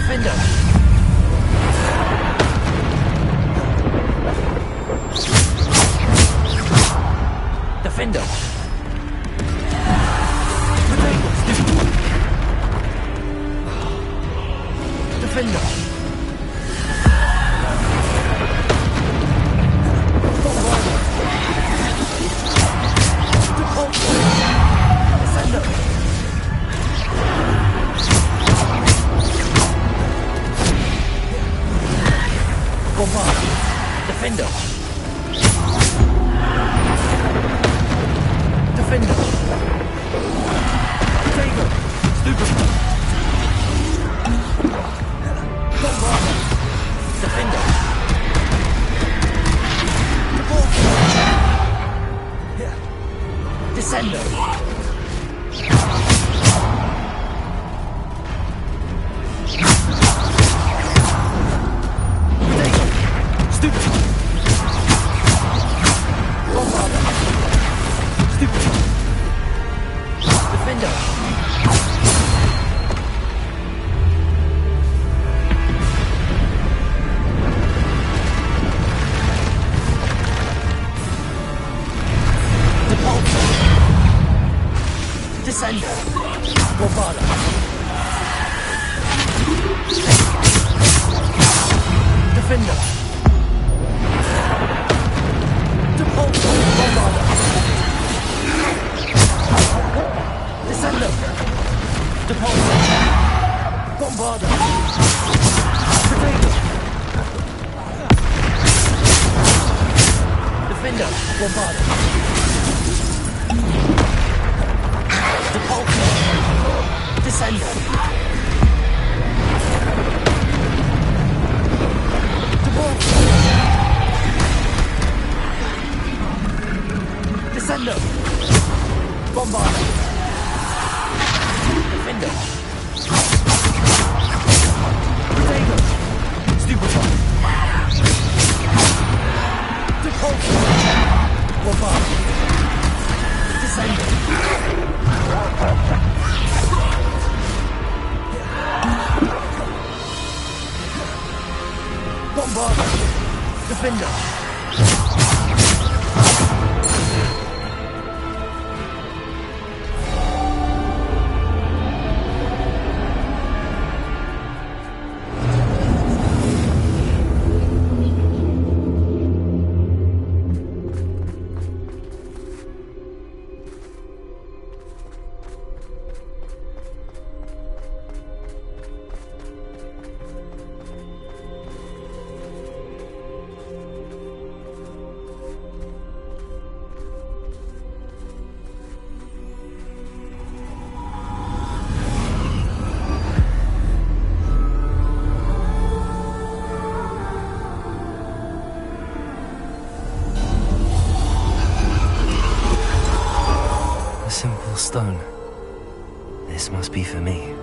Defender! Defender! Defender! Defender! Potato! Stupid! Bombarder! Defender! Descendo! Potato! Stupid! Bombarder! Stupid! Defender! Descender! Bombarder! Defender! Depulso! Bombarder! Descender! Depulso! Bombarder! Potato! Defender! Bombarder! Depulso! Descender! Depulso! Descender! Bombarder! Defender! Potato! Stupefy! Depulso! Bombarder! Descender! Bombarder! Defender! A simple stone. This must be for me.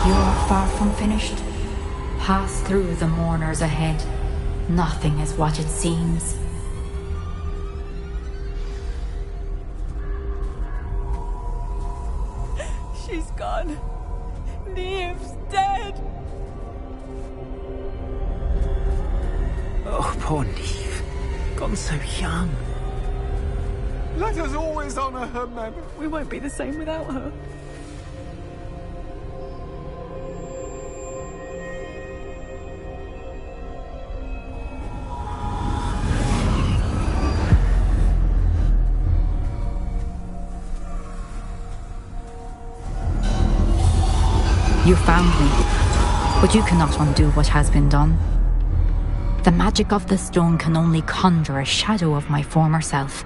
You're far from finished. Pass through the mourners ahead. Nothing is what it seems. She's gone. Neve's dead. Poor Neve. Gone so young. Let us always honor her memory. We won't be the same without her. You found me, but you cannot undo what has been done. The magic of the stone can only conjure a shadow of my former self.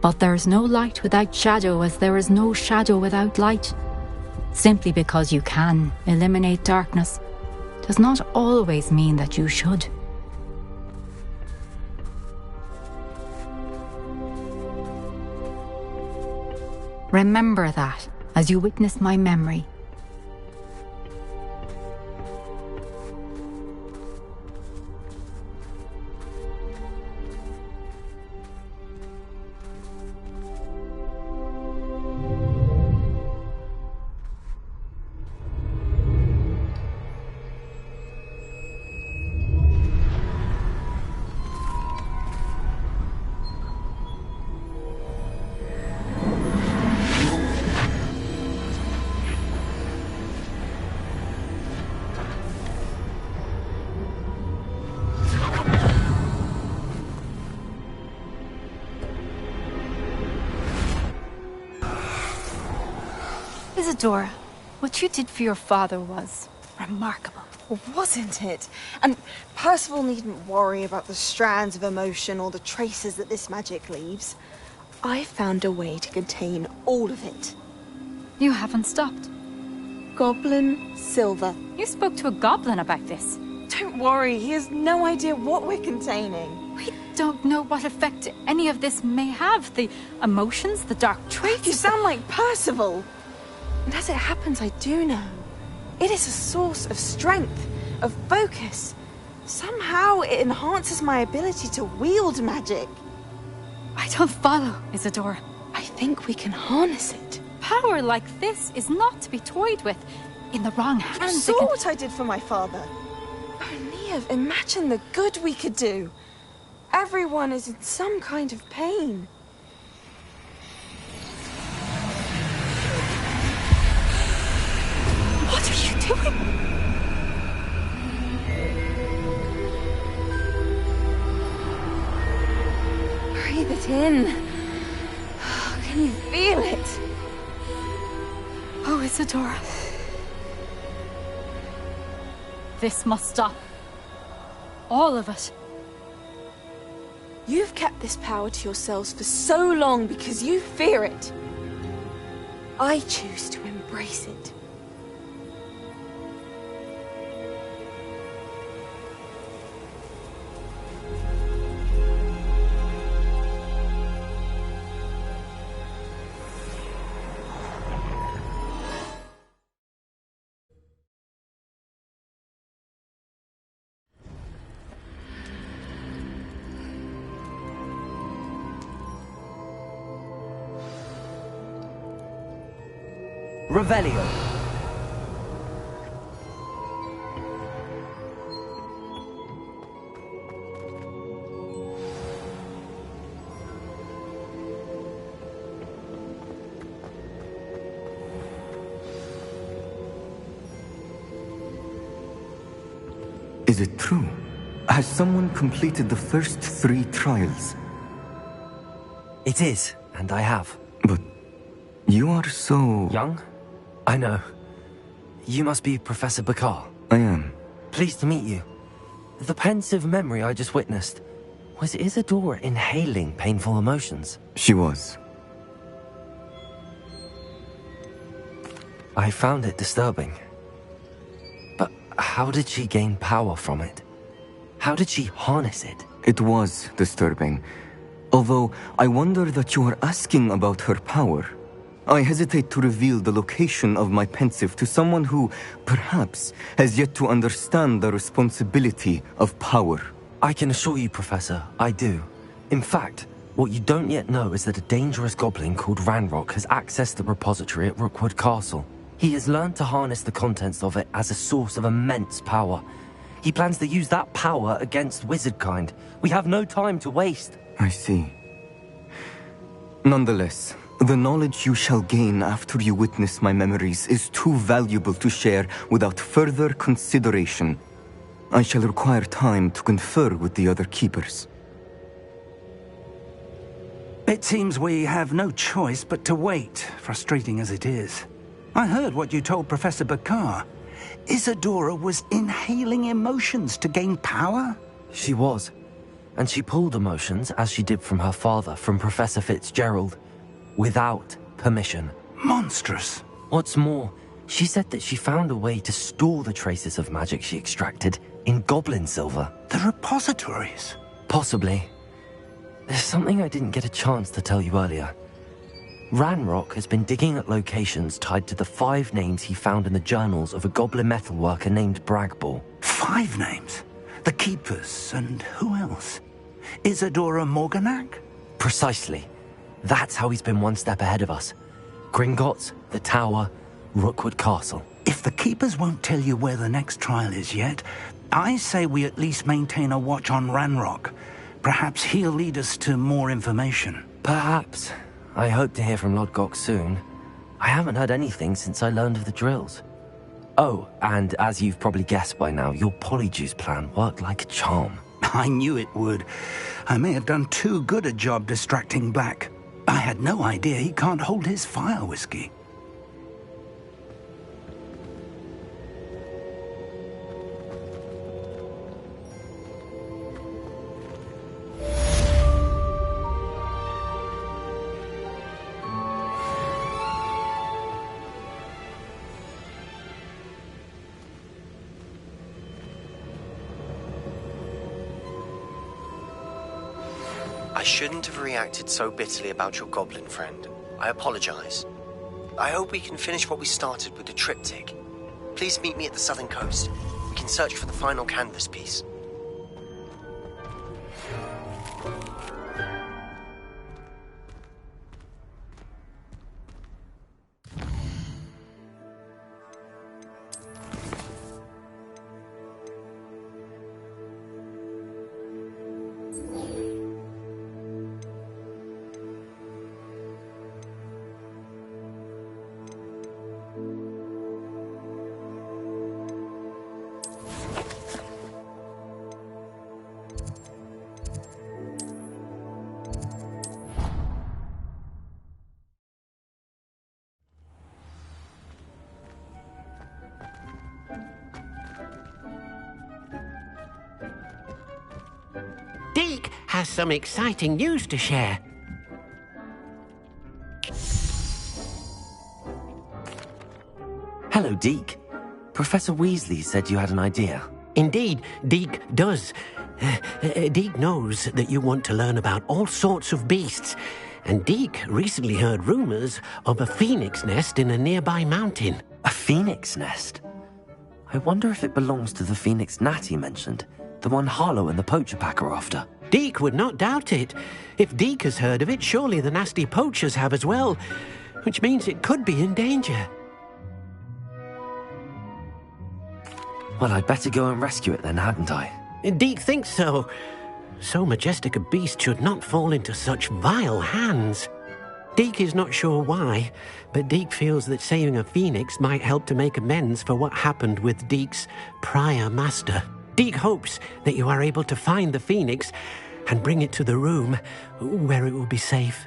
But there is no light without shadow, as there is no shadow without light. Simply because you can eliminate darkness does not always mean that you should. Remember that as you witness my memory. Isadora, what you did for your father was remarkable. Wasn't it? And Percival needn't worry about the strands of emotion or the traces that this magic leaves. I found a way to contain all of it. You haven't stopped. Goblin Silver. You spoke to a goblin about this. Don't worry, he has no idea what we're containing. We don't know what effect any of this may have. The emotions, the dark traits. You sound like Percival. And as it happens, I do know. It is a source of strength, of focus. Somehow it enhances my ability to wield magic. I don't follow, Isadora. I think we can harness it. Power like this is not to be toyed with. In the wrong hands, You saw what I did for my father. Oh, Neve, imagine the good we could do. Everyone is in some kind of pain. What are you doing? Breathe it in. Can you feel it? Oh, Isadora. This must stop. All of it. You've kept this power to yourselves for so long because you fear it. I choose to embrace it. Revelio. Is it true? Has someone completed the first 3 trials? It is, and I have. But you are so... young? I know. You must be Professor Bakar. I am. Pleased to meet you. The pensive memory I just witnessed, was Isadora inhaling painful emotions? She was. I found it disturbing. But how did she gain power from it? How did she harness it? It was disturbing. Although, I wonder that you are asking about her power. I hesitate to reveal the location of my pensive to someone who, perhaps, has yet to understand the responsibility of power. I can assure you, Professor, I do. In fact, what you don't yet know is that a dangerous goblin called Ranrock has accessed the repository at Rookwood Castle. He has learned to harness the contents of it as a source of immense power. He plans to use that power against wizardkind. We have no time to waste. I see. Nonetheless, the knowledge you shall gain after you witness my memories is too valuable to share without further consideration. I shall require time to confer with the other keepers. It seems we have no choice but to wait, frustrating as it is. I heard what you told Professor Bakar. Isadora was inhaling emotions to gain power? She was. And she pulled emotions, as she did from her father, from Professor Fitzgerald, without permission. Monstrous. What's more, she said that she found a way to store the traces of magic she extracted in goblin silver. The repositories? Possibly. There's something I didn't get a chance to tell you earlier. Ranrock has been digging at locations tied to the 5 names he found in the journals of a goblin metalworker named Bragball. 5 names? The Keepers, and who else? Isadora Morganac? Precisely. That's how he's been one step ahead of us. Gringotts, the Tower, Rookwood Castle. If the Keepers won't tell you where the next trial is yet, I say we at least maintain a watch on Ranrock. Perhaps he'll lead us to more information. Perhaps. I hope to hear from Lodgok soon. I haven't heard anything since I learned of the drills. Oh, and as you've probably guessed by now, your Polyjuice plan worked like a charm. I knew it would. I may have done too good a job distracting Black. I had no idea he can't hold his fire whiskey. I shouldn't have reacted so bitterly about your goblin friend. I apologize. I hope we can finish what we started with the triptych. Please meet me at the southern coast. We can search for the final canvas piece. Deke has some exciting news to share. Hello, Deke. Professor Weasley said you had an idea. Indeed, Deke does. Deke knows that you want to learn about all sorts of beasts, and Deke recently heard rumors of a phoenix nest in a nearby mountain. A phoenix nest? I wonder if it belongs to the phoenix gnat he mentioned, the one Harlow and the poacher pack are after. Deke would not doubt it. If Deke has heard of it, surely the nasty poachers have as well, which means it could be in danger. Well, I'd better go and rescue it then, hadn't I? Deke thinks so. So majestic a beast should not fall into such vile hands. Deke is not sure why, but Deke feels that saving a phoenix might help to make amends for what happened with Deke's prior master. Deke hopes that you are able to find the phoenix and bring it to the room where it will be safe.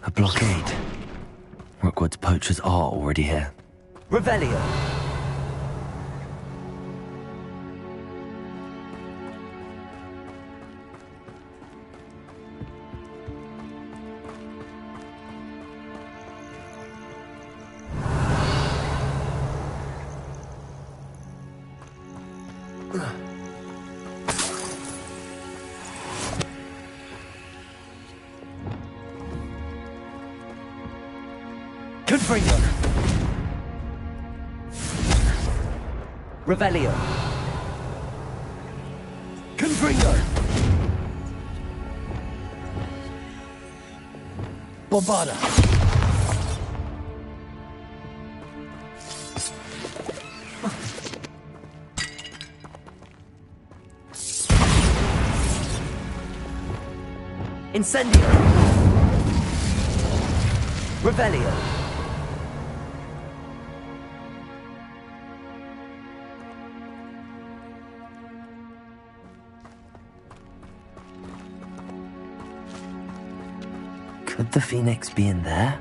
A blockade. Rookwood's poachers are already here. Revelio! Confringo! Revelio! Confringo! Bombarda! Incendio! Revelio! Could the Phoenix be in there?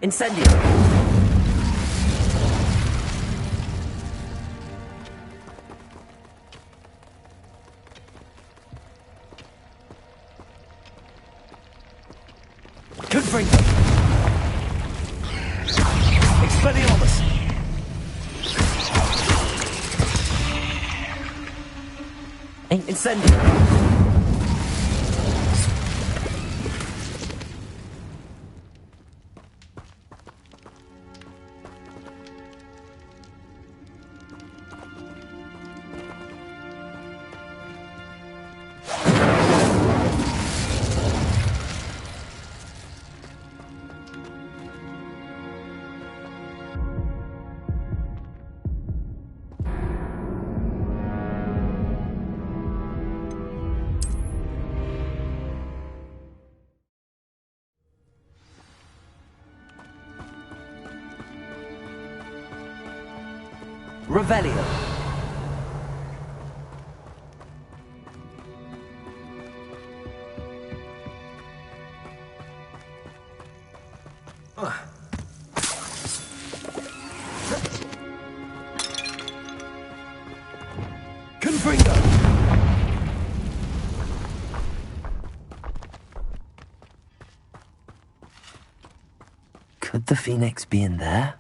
Incendio! Confringo! Expelliarmus! Incendio! Revelio. Confringo. Could the Phoenix be in there?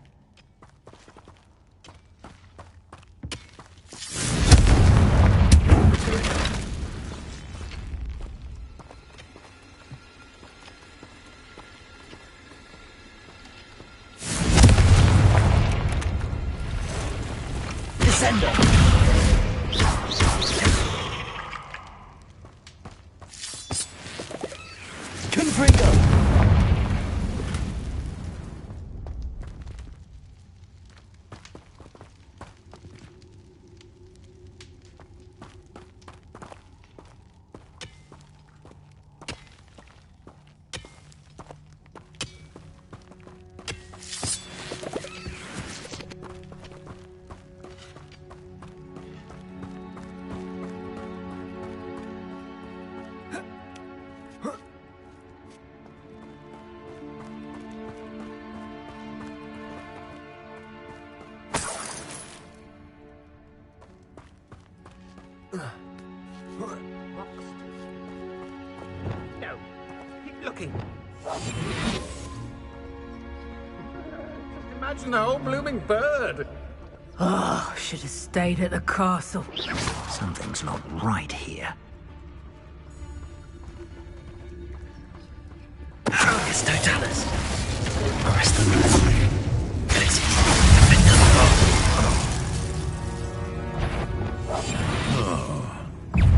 No, keep looking. Just imagine a whole blooming bird. Oh, should have stayed at the castle. Something's not right here. Focus, Totalis. Arrest the mercenary. Galaxy. Defend the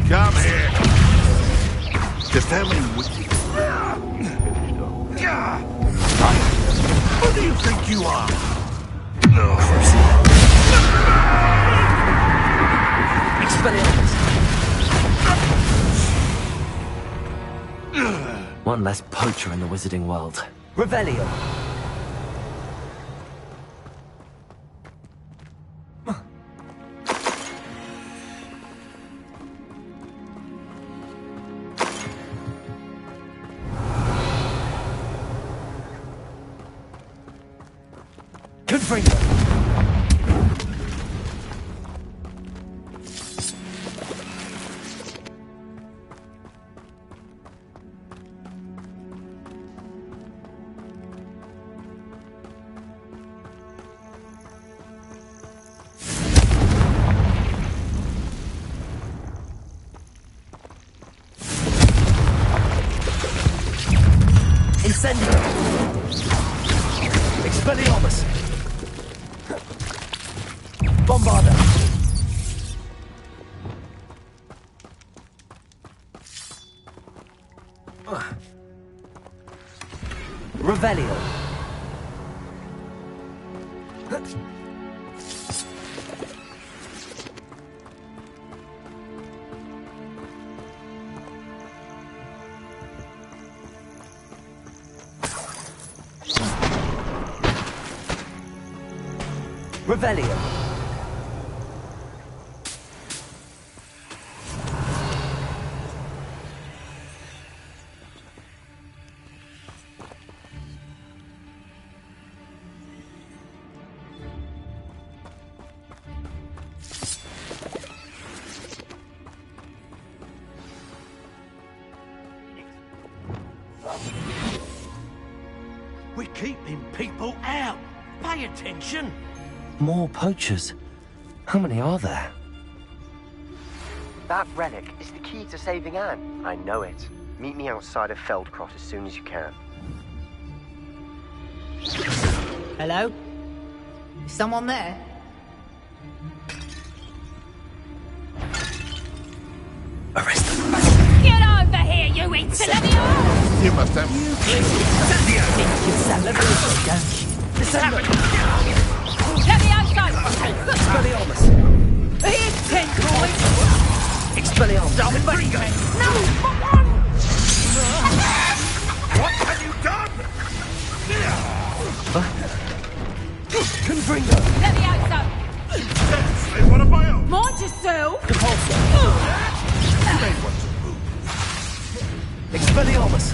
Come here. The family Who do you think you are? No. Expelliarmus. One less poacher in the wizarding world. Revelio. Confringo. Incendio! Expelliarmus! Bombarda! Revelio! Revelio. We're keeping people out. Pay attention. More poachers. How many are there? That relic is the key to saving Anne. I know it. Meet me outside of Feldcroft as soon as you can. Hello? Is someone there? Arrest them. Get over here, you Insolentio! You must have... Expelliarmus! Here's 10 coins! Expelliarmus! No, come on! What have you done? Confringo! Yes, they want a bio. Mind yourself! Compulsor! They want to move. Expelliarmus!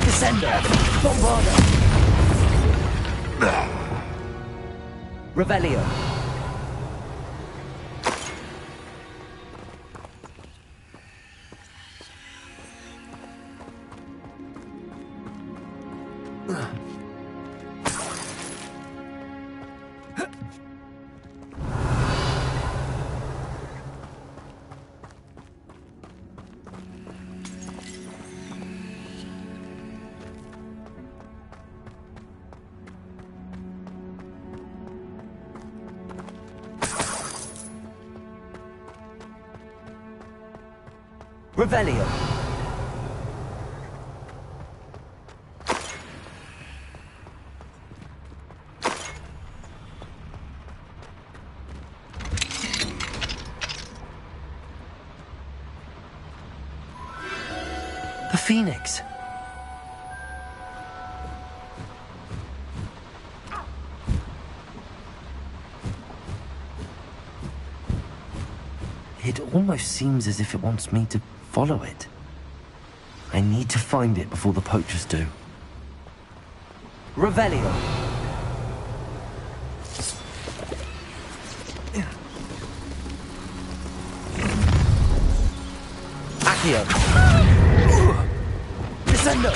Descendo! Bombarda! Revelio! Revelio! The Phoenix. It almost seems as if it wants me to follow it. I need to find it before the poachers do. Revelio! Accio! Descendo!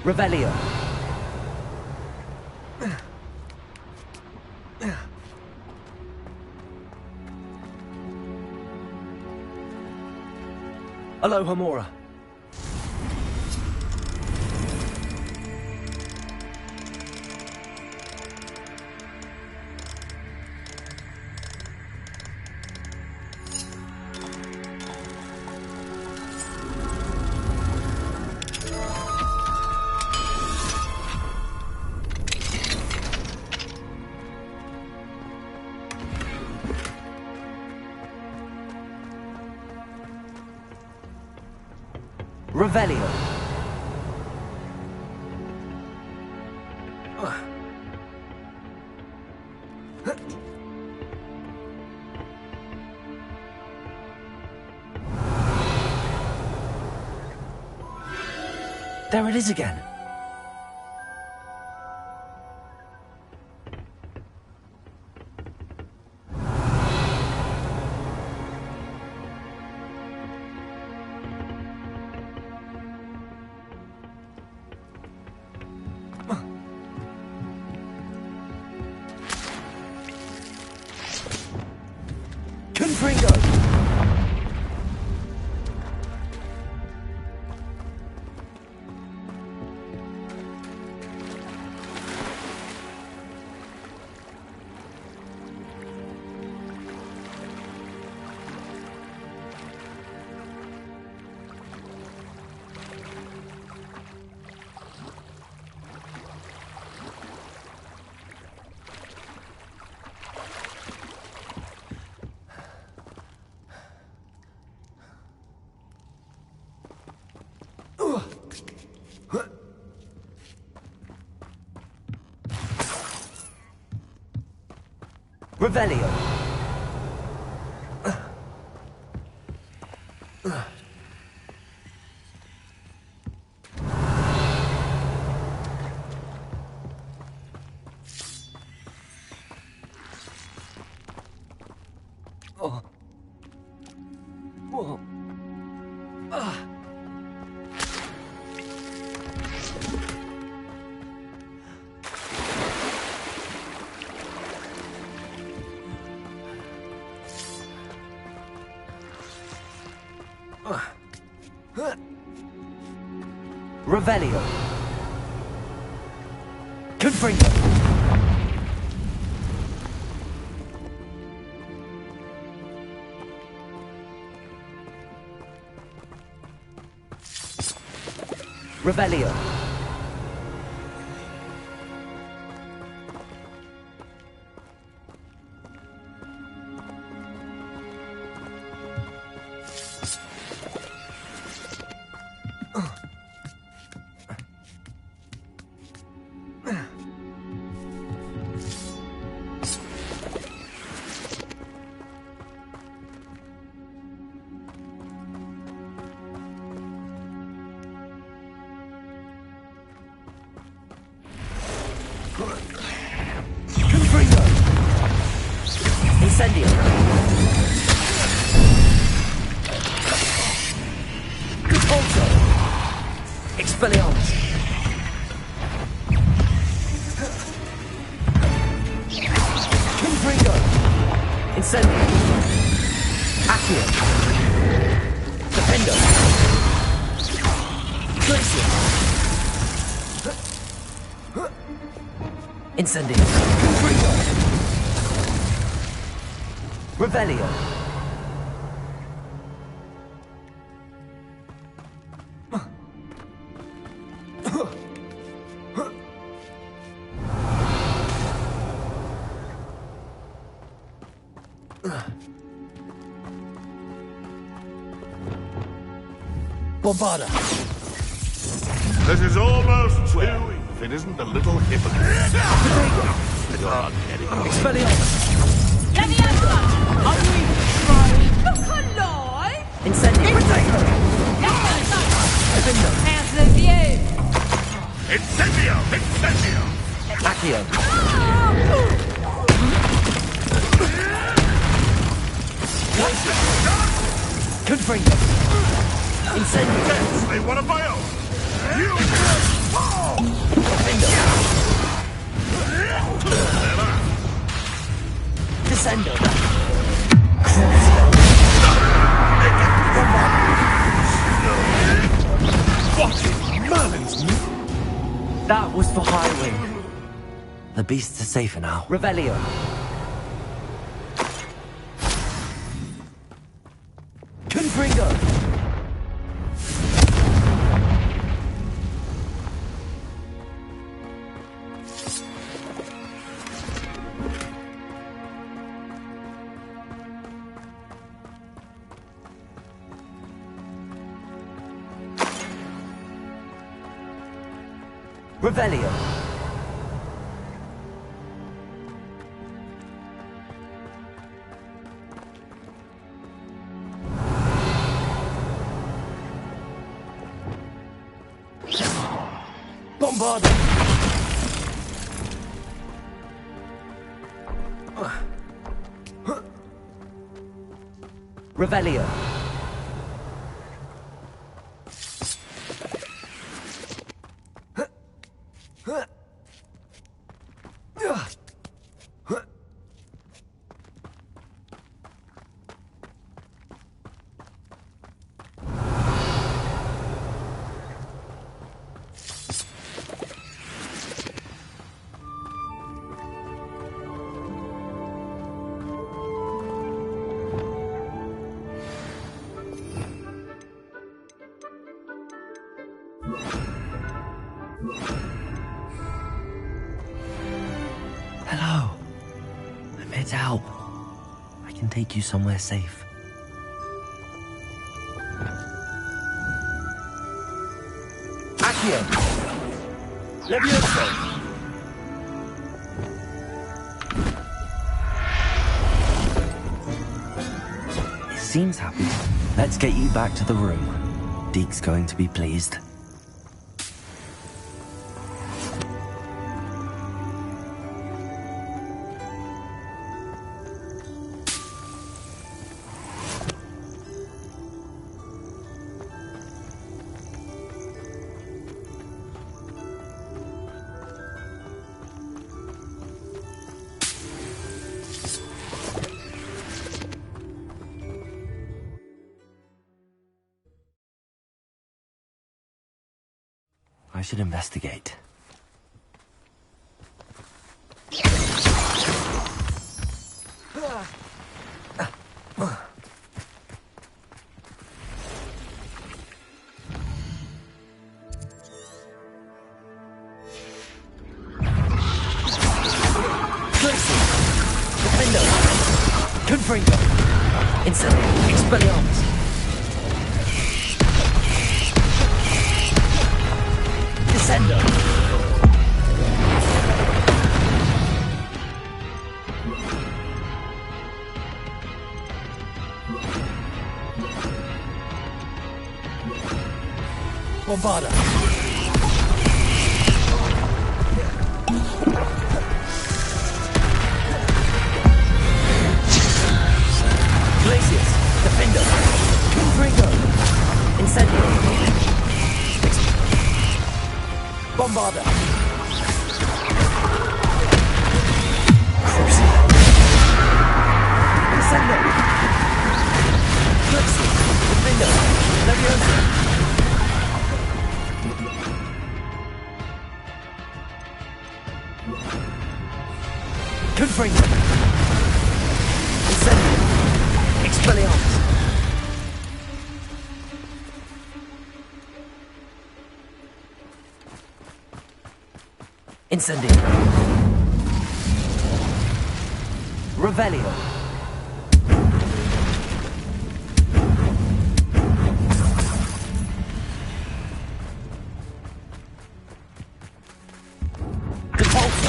Revelio! Aloha Mora. Revelio. There it is again. Revelio. Oh. Whoa. Revelio. Confringo. Revelio. Incendio. Repulso. Expelliarmus. Confringo. Incendio. Accio. Defendo. Glacier. Incendio. Confringo. Revelio. Bombarda. This is almost too, if it isn't a little hypocrite. God, Expelliarmus. Look alive! Incendio. Defendo. How's the view? Incendio! Incendio! Accio. Confringo. Incendio. Yes, they want a bio! You Defendo. Descendo. fucking Merlin's That was for Highwing. The beasts are safer now. Revelio. Confringo. Revelio. Bombarda! Revelio. Hello. I'm here to help. I can take you somewhere safe. Accio. Levioso. It seems happy. Let's get you back to the room. Deke's going to be pleased. I should investigate. Defendo. Confringo. Incendio. Expelliarmus. Descendo. Bombarda. Glacius. Defendo. Confringo. Incendio. Bombarda. Descendo. Glacius. Defendo. Levioso. Confringo. Incendio. Expelliarmus. Incendio. Revelio. Depulso.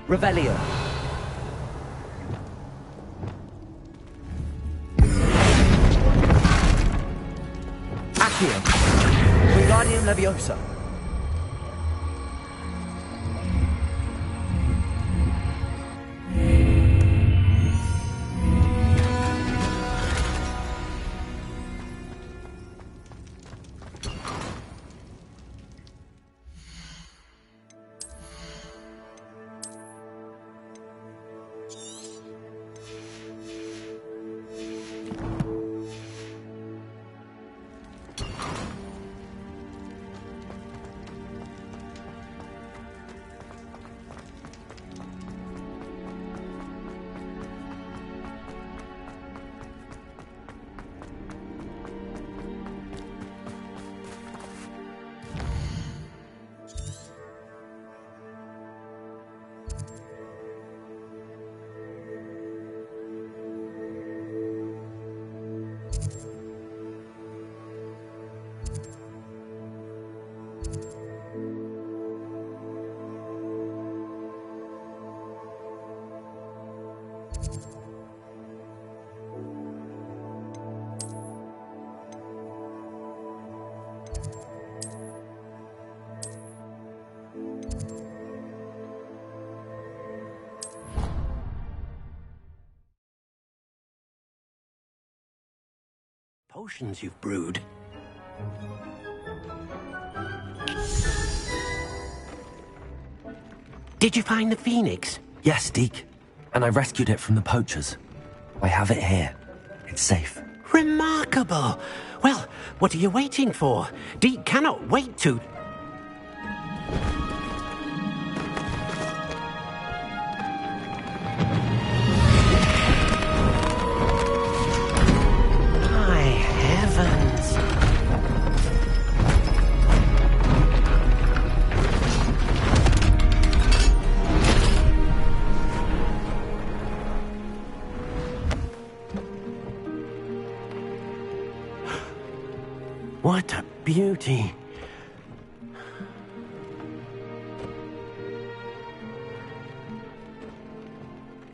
Revelio. Accio. Wingardium Leviosa. Potions you've brewed. Did you find the phoenix? Yes, Deke. And I rescued it from the poachers. I have it here. It's safe. Remarkable! Well, what are you waiting for? Deke cannot wait to... My heavens! What a beauty.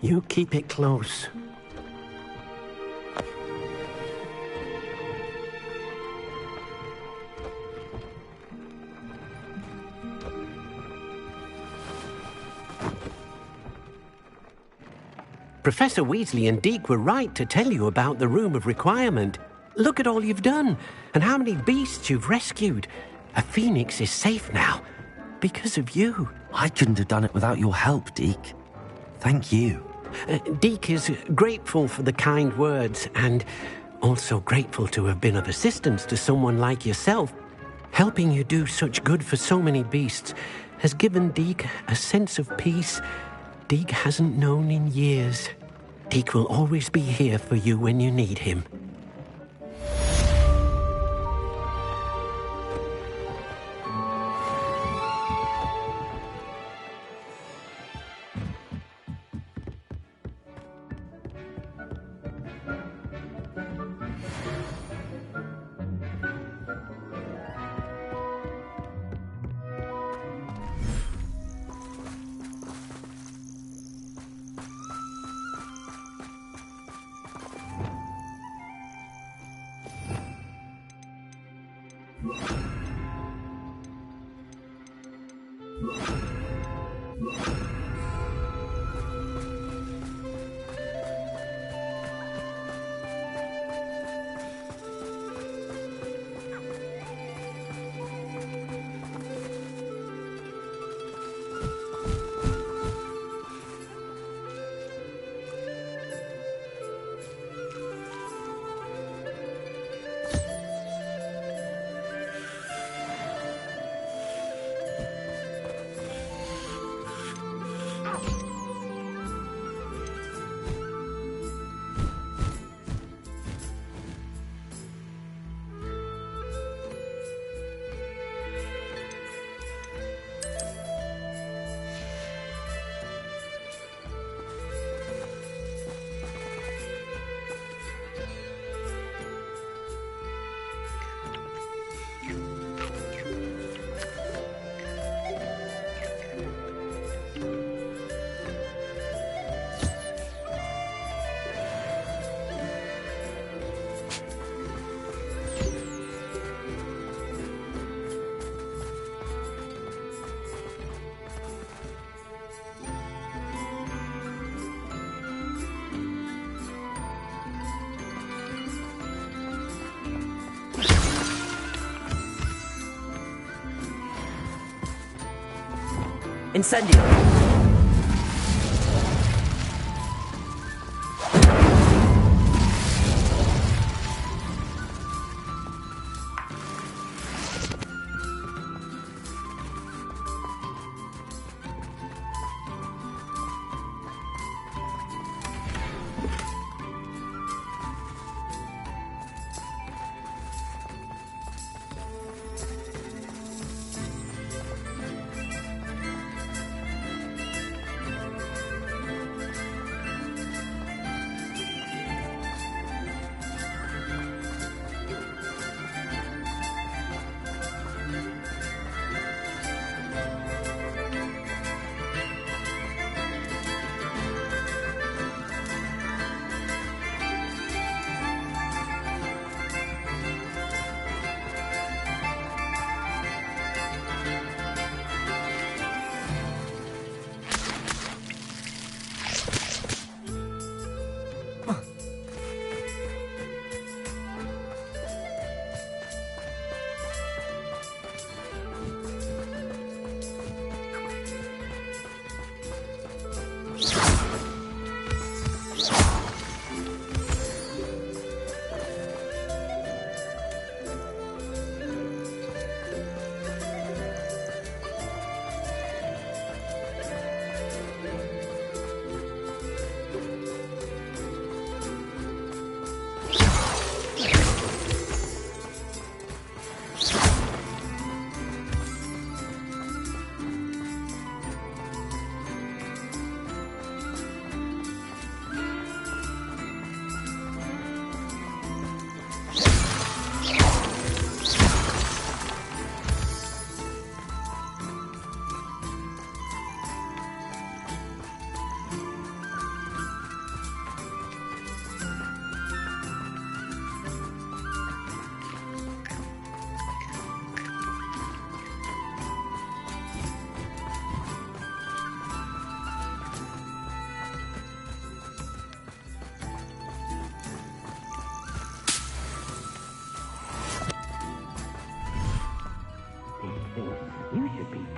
You keep it close. Professor Weasley and Deke were right to tell you about the Room of Requirement. Look at all you've done, and how many beasts you've rescued. A phoenix is safe now, because of you. I couldn't have done it without your help, Deke. Thank you. Deke is grateful for the kind words, and also grateful to have been of assistance to someone like yourself. Helping you do such good for so many beasts has given Deke a sense of peace Deke hasn't known in years. Deke will always be here for you when you need him. Incendio!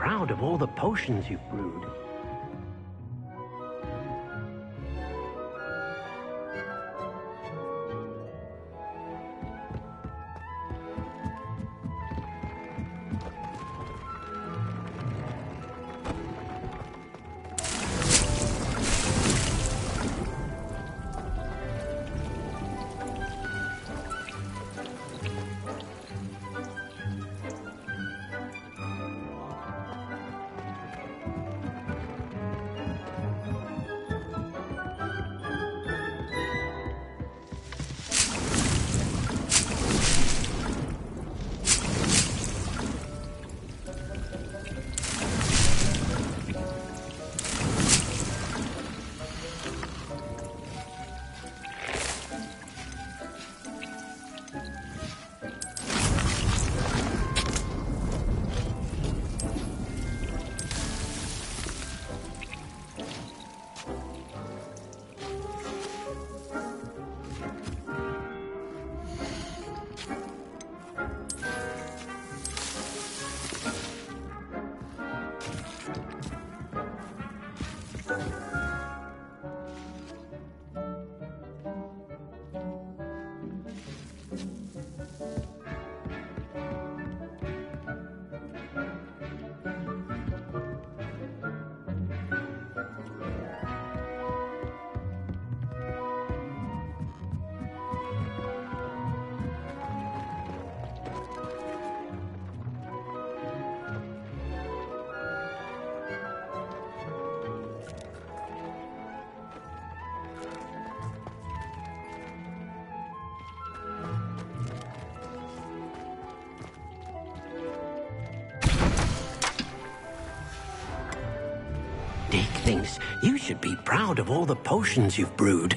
proud of all the potions you've brewed. Dick thinks you should be proud of all the potions you've brewed.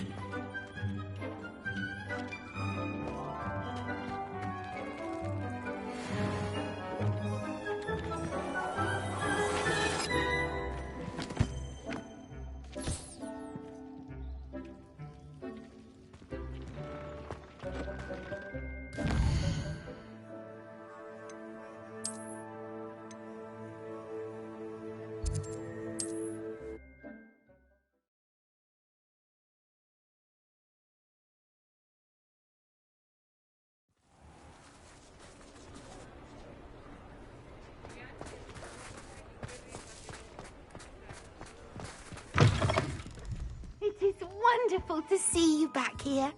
It is wonderful to see you back here.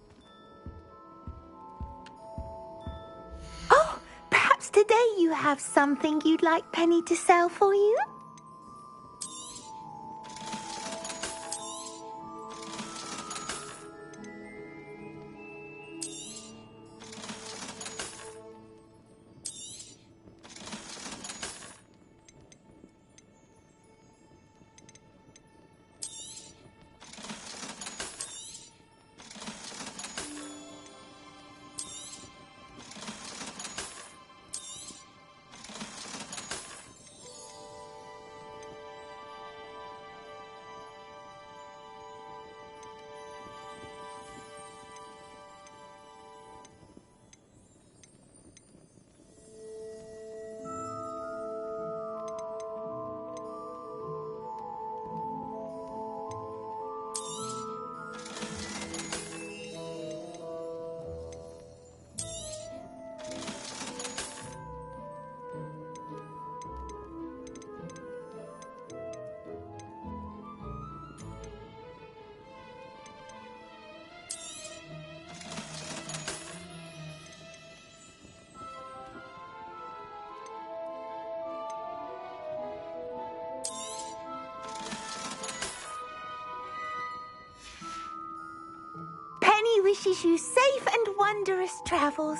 Oh, perhaps today you have something you'd like Penny to sell for you? Penny wishes you safe and wondrous travels.